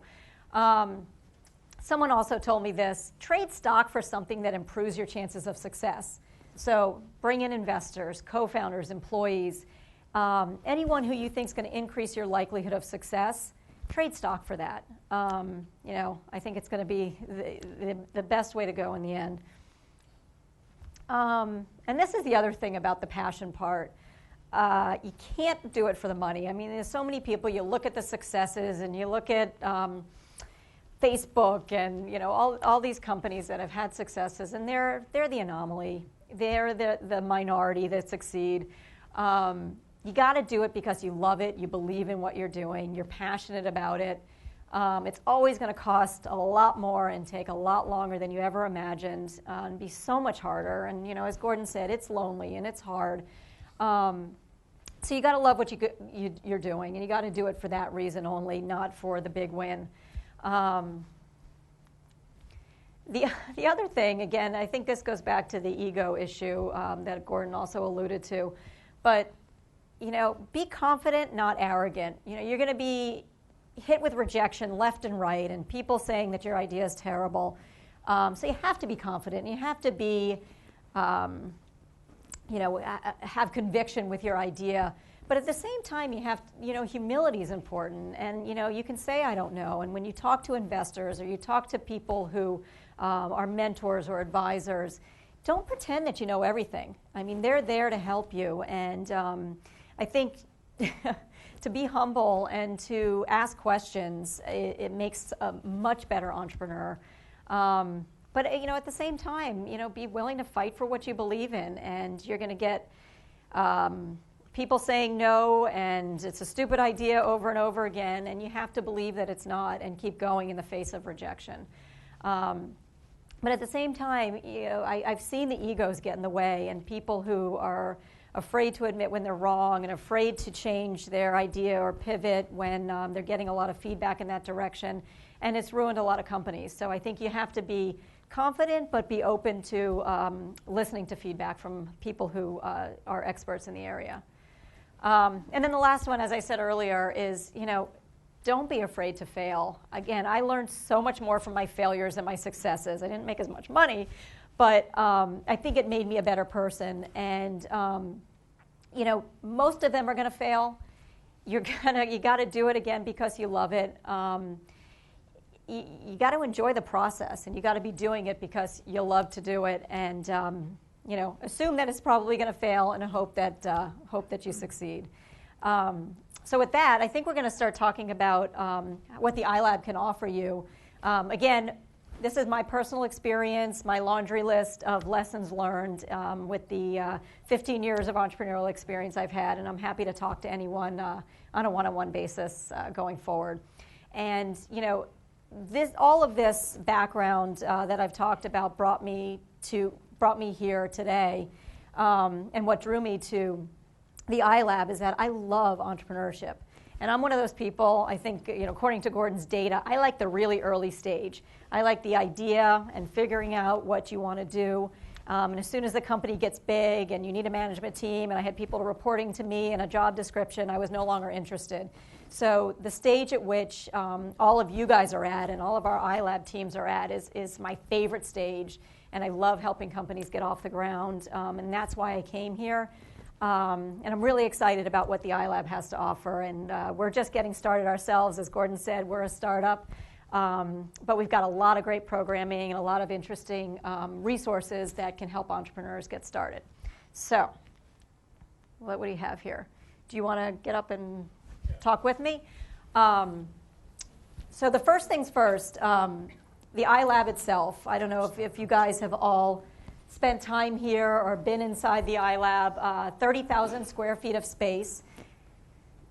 S2: Someone also told me this: trade stock for something that improves your chances of success. So bring in investors, co-founders, employees, anyone who you think is going to increase your likelihood of success. Trade stock for that. I think it's going to be the best way to go in the end. And this is the other thing about the passion part. You can't do it for the money. I mean, there's so many people. You look at the successes, and you look at Facebook, and all these companies that have had successes, and they're the anomaly. They're the minority that succeed. You got to do it because you love it, you believe in what you're doing, you're passionate about it. It's always going to cost a lot more and take a lot longer than you ever imagined, and be so much harder. And as Gordon said, it's lonely and it's hard. So you got to love what you're doing, and you got to do it for that reason only, not for the big win. The other thing, again, I think this goes back to the ego issue that Gordon also alluded to, but be confident, not arrogant. You're going to be hit with rejection left and right, and people saying that your idea is terrible. So you have to be confident. You have to be, have conviction with your idea. But at the same time, you have, humility is important. And, you can say, I don't know. And when you talk to investors or you talk to people who are mentors or advisors, don't pretend that you know everything. I mean, they're there to help you. And I think to be humble and to ask questions, it makes a much better entrepreneur. But, at the same time, be willing to fight for what you believe in. And you're going to get people saying no, and it's a stupid idea over and over again, and you have to believe that it's not and keep going in the face of rejection. But at the same time, I've seen the egos get in the way, and people who are afraid to admit when they're wrong and afraid to change their idea or pivot when they're getting a lot of feedback in that direction, and it's ruined a lot of companies. So I think you have to be confident, but be open to listening to feedback from people who are experts in the area. And then the last one, as I said earlier, is, don't be afraid to fail. Again, I learned so much more from my failures than my successes. I didn't make as much money, but I think it made me a better person. And, most of them are going to fail. You got to do it again because you love it. You got to enjoy the process, and you got to be doing it because you love to do it. And assume that it's probably going to fail, and hope that you succeed. So with that, I think we're going to start talking about what the iLab can offer you. Again, this is my personal experience, my laundry list of lessons learned with the 15 years of entrepreneurial experience I've had, and I'm happy to talk to anyone on a one-on-one basis going forward. And all of this background that I've talked about brought me here today, and what drew me to the iLab is that I love entrepreneurship. And I'm one of those people, I think, according to Gordon's data, I like the really early stage. I like the idea and figuring out what you want to do. And as soon as the company gets big and you need a management team, and I had people reporting to me and a job description, I was no longer interested. So the stage at which all of you guys are at and all of our iLab teams are at is my favorite stage, and I love helping companies get off the ground, and that's why I came here. And I'm really excited about what the iLab has to offer, and we're just getting started ourselves. As Gordon said, we're a startup, but we've got a lot of great programming and a lot of interesting resources that can help entrepreneurs get started. So, what do you have here? Do you want to get up and talk with me? So the first things first, the iLab itself. I don't know if you guys have all spent time here or been inside the iLab. 30,000 square feet of space.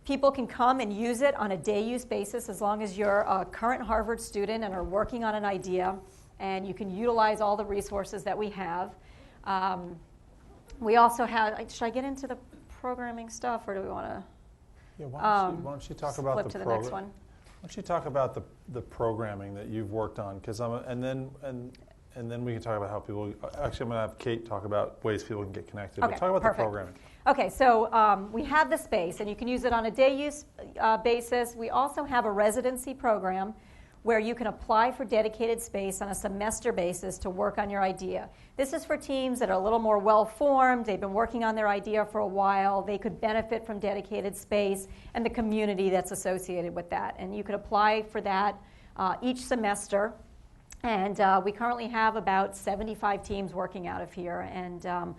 S2: People can come and use it on a day-use basis as long as you're a current Harvard student and are working on an idea, and you can utilize all the resources that we have. We also have, should I get into the programming stuff, or do we want to?
S1: Yeah, why don't you talk about
S2: flip
S1: the
S2: to the next one?
S1: Why don't you talk about the programming that you've worked on? And then we can talk about how people. Actually, I'm going to have Kate talk about ways people can get connected.
S2: Okay,
S1: but talk about
S2: perfect.
S1: the programming.
S2: Okay, so we have the space, and you can use it on a day-use basis. We also have a residency program where you can apply for dedicated space on a semester basis to work on your idea. This is for teams that are a little more well-formed. They've been working on their idea for a while. They could benefit from dedicated space and the community that's associated with that. And you could apply for that each semester. And we currently have about 75 teams working out of here. And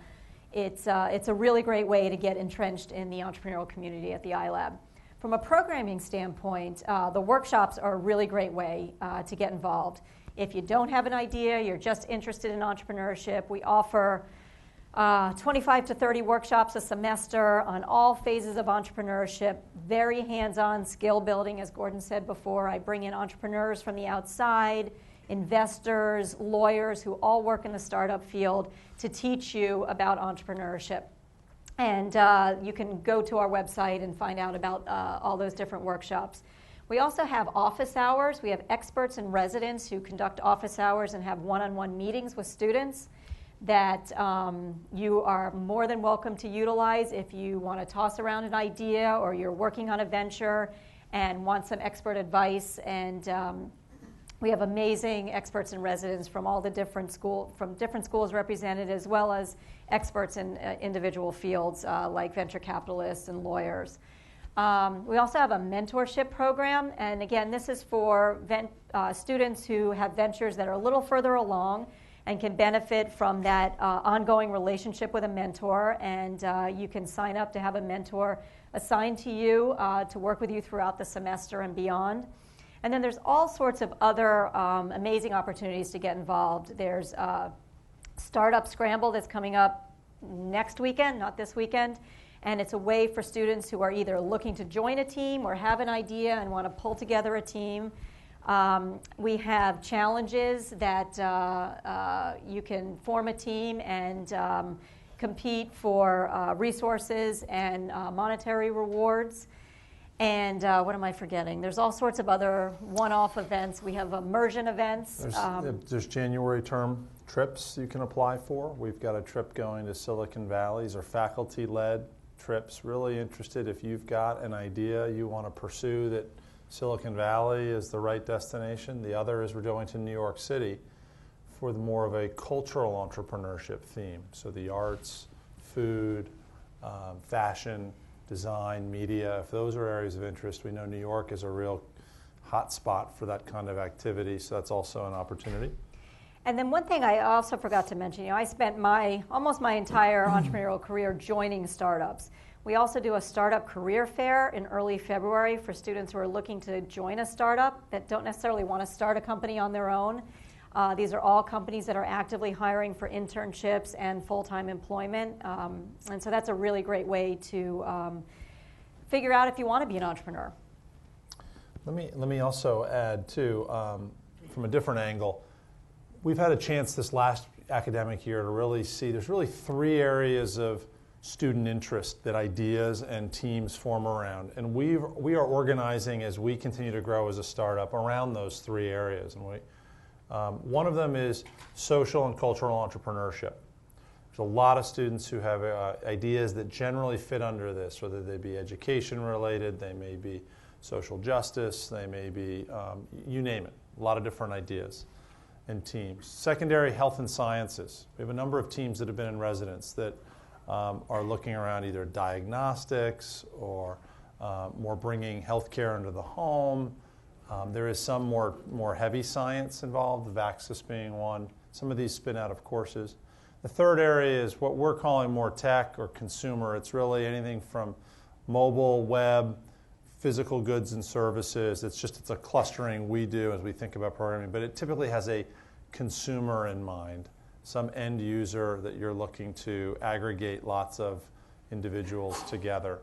S2: it's a really great way to get entrenched in the entrepreneurial community at the iLab. From a programming standpoint, the workshops are a really great way to get involved. If you don't have an idea, you're just interested in entrepreneurship, we offer 25 to 30 workshops a semester on all phases of entrepreneurship, very hands-on skill building, as Gordon said before. I bring in entrepreneurs from the outside, investors, lawyers who all work in the startup field to teach you about entrepreneurship. And you can go to our website and find out about all those different workshops. We also have office hours. We have experts and residents who conduct office hours and have one-on-one meetings with students that you are more than welcome to utilize if you want to toss around an idea or you're working on a venture and want some expert advice. And we have amazing experts and residents from all the different schools represented, as well as experts in individual fields like venture capitalists and lawyers. We also have a mentorship program, and again, this is for students who have ventures that are a little further along and can benefit from that ongoing relationship with a mentor. And you can sign up to have a mentor assigned to you to work with you throughout the semester and beyond. And then there's all sorts of other amazing opportunities to get involved. There's Startup Scramble that's coming up next weekend, not this weekend. And it's a way for students who are either looking to join a team or have an idea and want to pull together a team. We have challenges that you can form a team and compete for resources and monetary rewards. And what am I forgetting? There's all sorts of other one-off events. We have immersion events.
S1: There's January term trips you can apply for. We've got a trip going to Silicon Valley. These are faculty-led trips. Really interested if you've got an idea you want to pursue that Silicon Valley is the right destination. The other is we're going to New York City for more of a cultural entrepreneurship theme. So the arts, food, fashion, design, media, if those are areas of interest, we know New York is a real hot spot for that kind of activity, so that's also an opportunity.
S2: And then one thing I also forgot to mention, I spent almost my entire entrepreneurial career joining startups. We also do a startup career fair in early February for students who are looking to join a startup that don't necessarily want to start a company on their own. These are all companies that are actively hiring for internships and full-time employment. And so that's a really great way to figure out if you want to be an entrepreneur.
S1: Let me also add, too, from a different angle, we've had a chance this last academic year to really see there's really three areas of student interest that ideas and teams form around. And we are organizing as we continue to grow as a startup around those three areas. And one of them is social and cultural entrepreneurship. There's a lot of students who have ideas that generally fit under this, whether they be education related, they may be social justice, they may be, you name it, a lot of different ideas and teams. Secondary, health and sciences. We have a number of teams that have been in residence that are looking around either diagnostics or more bringing healthcare into the home. There is some more heavy science involved, the Vaxis being one. Some of these spin out of courses. The third area is what we're calling more tech or consumer. It's really anything from mobile, web, physical goods and services. It's a clustering we do as we think about programming, but it typically has a consumer in mind, some end user that you're looking to aggregate lots of individuals together.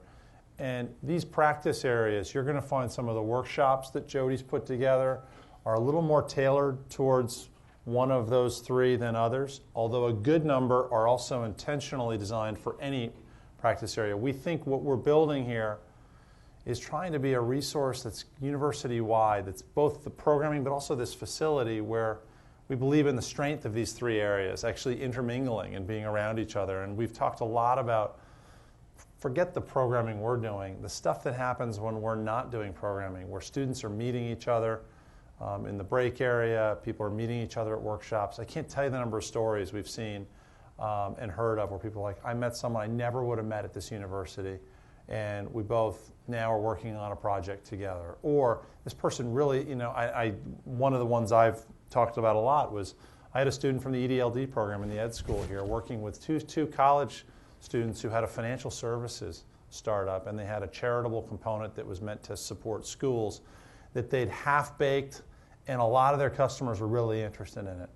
S1: And these practice areas, you're going to find some of the workshops that Jody's put together are a little more tailored towards one of those three than others, although a good number are also intentionally designed for any practice area. We think what we're building here is trying to be a resource that's university-wide, that's both the programming but also this facility where we believe in the strength of these three areas, actually intermingling and being around each other. And we've talked a lot about, forget the programming we're doing, the stuff that happens when we're not doing programming, where students are meeting each other in the break area, people are meeting each other at workshops. I can't tell you the number of stories we've seen and heard of where people are like, I met someone I never would have met at this university, and we both now are working on a project together. Or this person really, one of the ones I've talked about a lot was I had a student from the EDLD program in the ed school here working with two college students who had a financial services startup, and they had a charitable component that was meant to support schools that they'd half-baked, and a lot of their customers were really interested in it.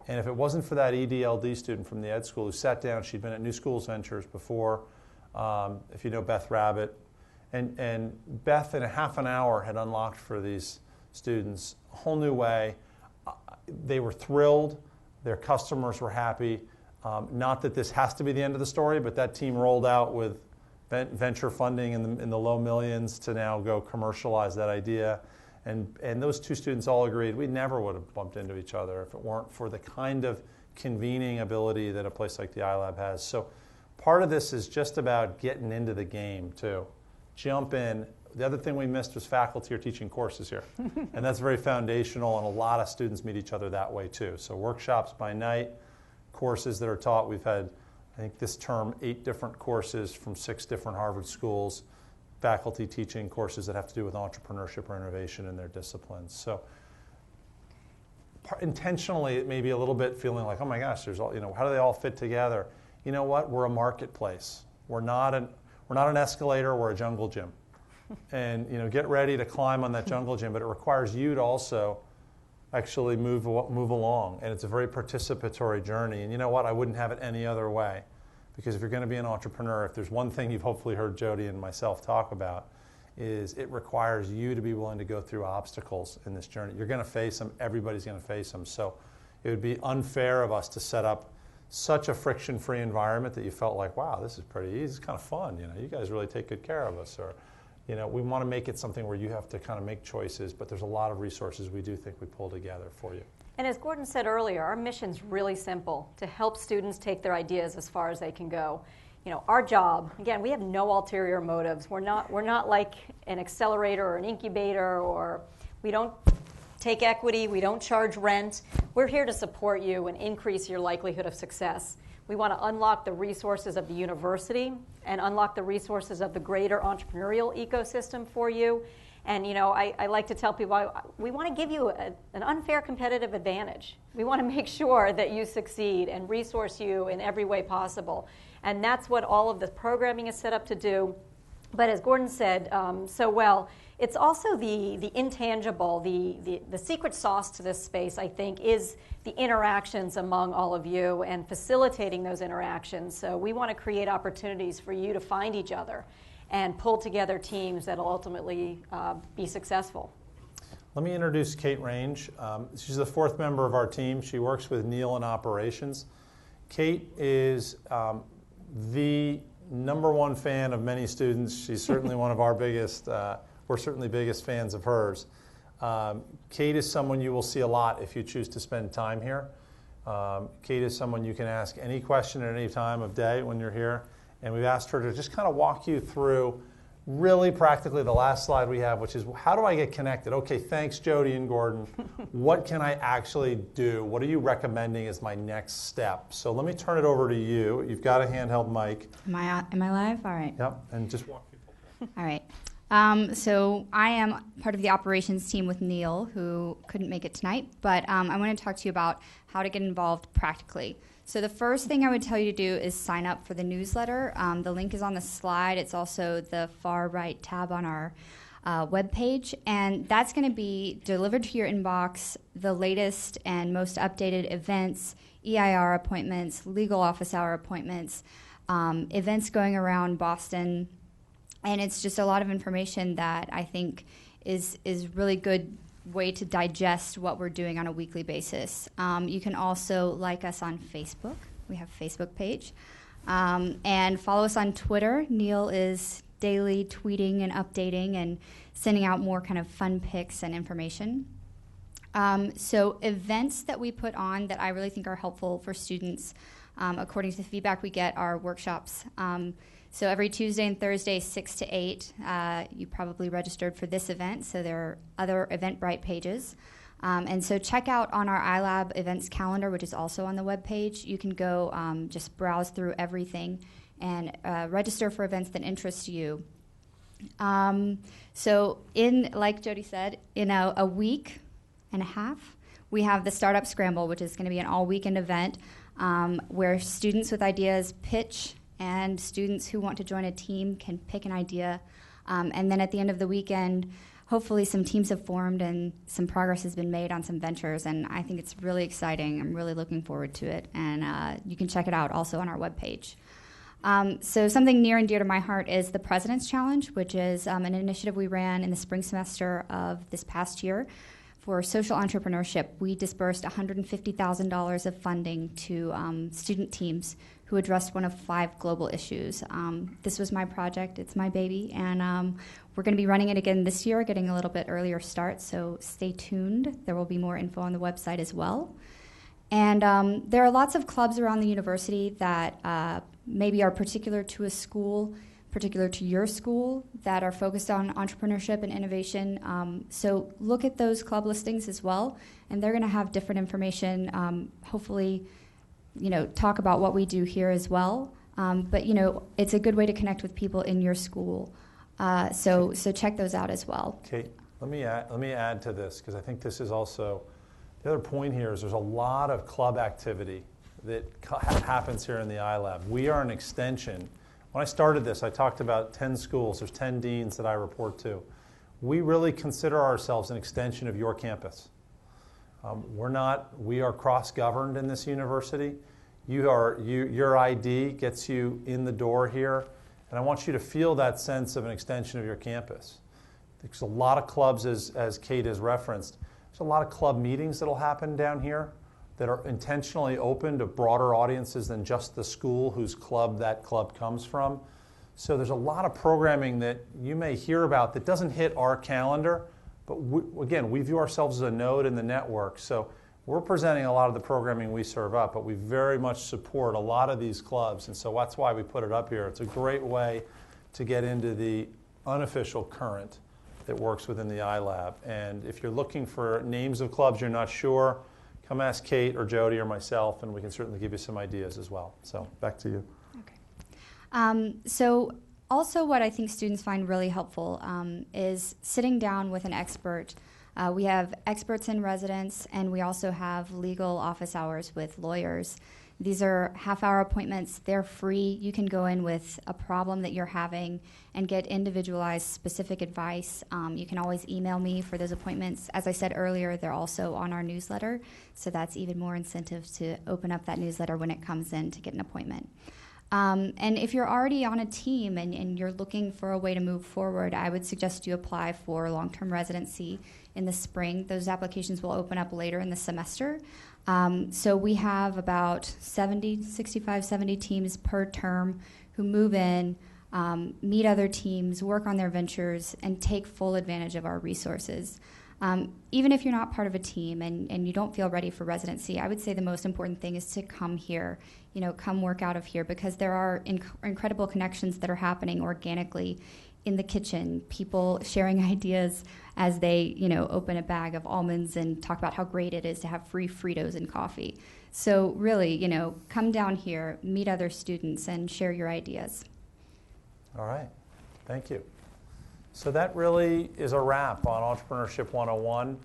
S1: And if it wasn't for that EDLD student from the ed school who sat down, she'd been at New Schools Ventures before, if you know Beth Rabbit, and Beth in a half an hour had unlocked for these students a whole new way. They were thrilled, their customers were happy. Not that this has to be the end of the story, but that team rolled out with venture funding in the low millions to now go commercialize that idea. And those two students all agreed we never would have bumped into each other if it weren't for the kind of convening ability that a place like the iLab has. So part of this is just about getting into the game too. Jump in. The other thing we missed was faculty are teaching courses here. And that's very foundational, and a lot of students meet each other that way too. So workshops by night, courses that are taught. We've had, I think this term, 8 different courses from 6 different Harvard schools, faculty teaching courses that have to do with entrepreneurship or innovation in their disciplines. So intentionally, it may be a little bit feeling like, oh my gosh, there's all, how do they all fit together? You know what? We're a marketplace. We're not an escalator. We're a jungle gym. And get ready to climb on that jungle gym, but it requires you to also actually move along, and it's a very participatory journey. And you know what? I wouldn't have it any other way, because if you're going to be an entrepreneur, if there's one thing you've hopefully heard Jody and myself talk about, is it requires you to be willing to go through obstacles in this journey. You're going to face them. Everybody's going to face them. So it would be unfair of us to set up such a friction-free environment that you felt like, wow, this is pretty easy. It's kind of fun. You guys really take good care of us. Or we want to make it something where you have to kind of make choices, but there's a lot of resources we do think we pull together for you.
S2: And as Gordon said earlier, our mission's really simple, to help students take their ideas as far as they can go. Our job, again, we have no ulterior motives. We're not like an accelerator or an incubator, or we don't take equity, we don't charge rent. We're here to support you and increase your likelihood of success. We want to unlock the resources of the university and unlock the resources of the greater entrepreneurial ecosystem for you. And I like to tell people, we want to give you an unfair competitive advantage. We want to make sure that you succeed and resource you in every way possible. And that's what all of the programming is set up to do. But as Gordon said so well, it's also the intangible, the secret sauce to this space, I think, is the interactions among all of you and facilitating those interactions. So we want to create opportunities for you to find each other and pull together teams that will ultimately be successul.
S1: Let me introduce Kate Range. She's the 4th member of our team. She works with Neil in operations. Kate is the #1 fan of many students. She's certainly one of our biggest, we're certainly biggest fans of hers. Kate is someone you will see a lot if you choose to spend time here. Kate is someone you can ask any question at any time of day when you're here. And we've asked her to just kind of walk you through really practically the last slide we have, which is how do I get connected? Okay, thanks, Jody and Gordon. What can I actually do? What are you recommending as my next step? So let me turn it over to you. You've got a handheld mic.
S3: Am I live? All right.
S1: Yep, and just walk people.
S3: All right. So I am part of the operations team with Neil, who couldn't make it tonight, but I want to talk to you about how to get involved practically. So the first thing I would tell you to do is sign up for the newsletter. The link is on the slide. It's also the far right tab on our webpage, and that's going to be delivered to your inbox, the latest and most updated events, EIR appointments, legal office hour appointments, events going around Boston. And it's just a lot of information that I think is really good way to digest what we're doing on a weekly basis. You can also like us on Facebook. We have a Facebook page. And follow us on Twitter. Neil is daily tweeting and updating and sending out more kind of fun pics and information. So events that we put on that I really think are helpful for students, according to the feedback we get, are workshops. So every Tuesday and Thursday, 6 to 8, you probably registered for this event, so there are other Eventbrite pages. And so check out on our iLab events calendar, which is also on the webpage. You can go just browse through everything and register for events that interest you. So like Jody said, in a week and a half, we have the Startup Scramble, which is going to be an all-weekend event where students with ideas pitch, and students who want to join a team can pick an idea. And then at the end of the weekend, hopefully some teams have formed and some progress has been made on some ventures. And I think it's really exciting. I'm really looking forward to it. And you can check it out also on our webpage. So something near and dear to my heart is the President's Challenge, which is an initiative we ran in the spring semester of this past year. For social entrepreneurship, we dispersed $150,000 of funding to student teams who addressed one of 5 global issues. This was my project, it's my baby, and we're going to be running it again this year, getting a little bit earlier start, so stay tuned. There will be more info on the website as well. And there are lots of clubs around the university that maybe are particular to a school, particular to your school, that are focused on entrepreneurship and innovation. So look at those club listings as well, and they're going to have different information, hopefully, talk about what we do here as well. But, it's a good way to connect with people in your school. So check those out as well.
S1: Kate, let me add to this, because I think this is also, the other point here is there's a lot of club activity that happens here in the iLab. We are an extension. When I started this, I talked about 10 schools. There's 10 deans that I report to. We really consider ourselves an extension of your campus. We are cross-governed in this university. Your ID gets you in the door here, and I want you to feel that sense of an extension of your campus. There's a lot of clubs, as Kate has referenced. There's a lot of club meetings that will happen down here that are intentionally open to broader audiences than just the school whose club that club comes from. So there's a lot of programming that you may hear about that doesn't hit our calendar, but we view ourselves as a node in the network. So we're presenting a lot of the programming we serve up, but we very much support a lot of these clubs, and so that's why we put it up here. It's a great way to get into the unofficial current that works within the iLab. And if you're looking for names of clubs you're not sure, come ask Kate or Jody or myself, and we can certainly give you some ideas as well. So back to you.
S3: Okay. So also what I think students find really helpful is sitting down with an expert. We have experts in residence, and we also have legal office hours with lawyers. These are half-hour appointments. They're free. You can go in with a problem that you're having and get individualized, specific advice. You can always email me for those appointments. As I said earlier, they're also on our newsletter, so that's even more incentive to open up that newsletter when it comes in to get an appointment. And if you're already on a team and you're looking for a way to move forward, I would suggest you apply for long-term residency in the spring. Those applications will open up later in the semester. So we have about 65, 70 teams per term who move in, meet other teams, work on their ventures, and take full advantage of our resources. Even if you're not part of a team and you don't feel ready for residency, I would say the most important thing is to come here, come work out of here, because there are incredible connections that are happening organically in the kitchen, people sharing ideas as they, open a bag of almonds and talk about how great it is to have free Fritos and coffee. So really, come down here, meet other students, and share your ideas.
S1: All right. Thank you. So that really is a wrap on Entrepreneurship 101.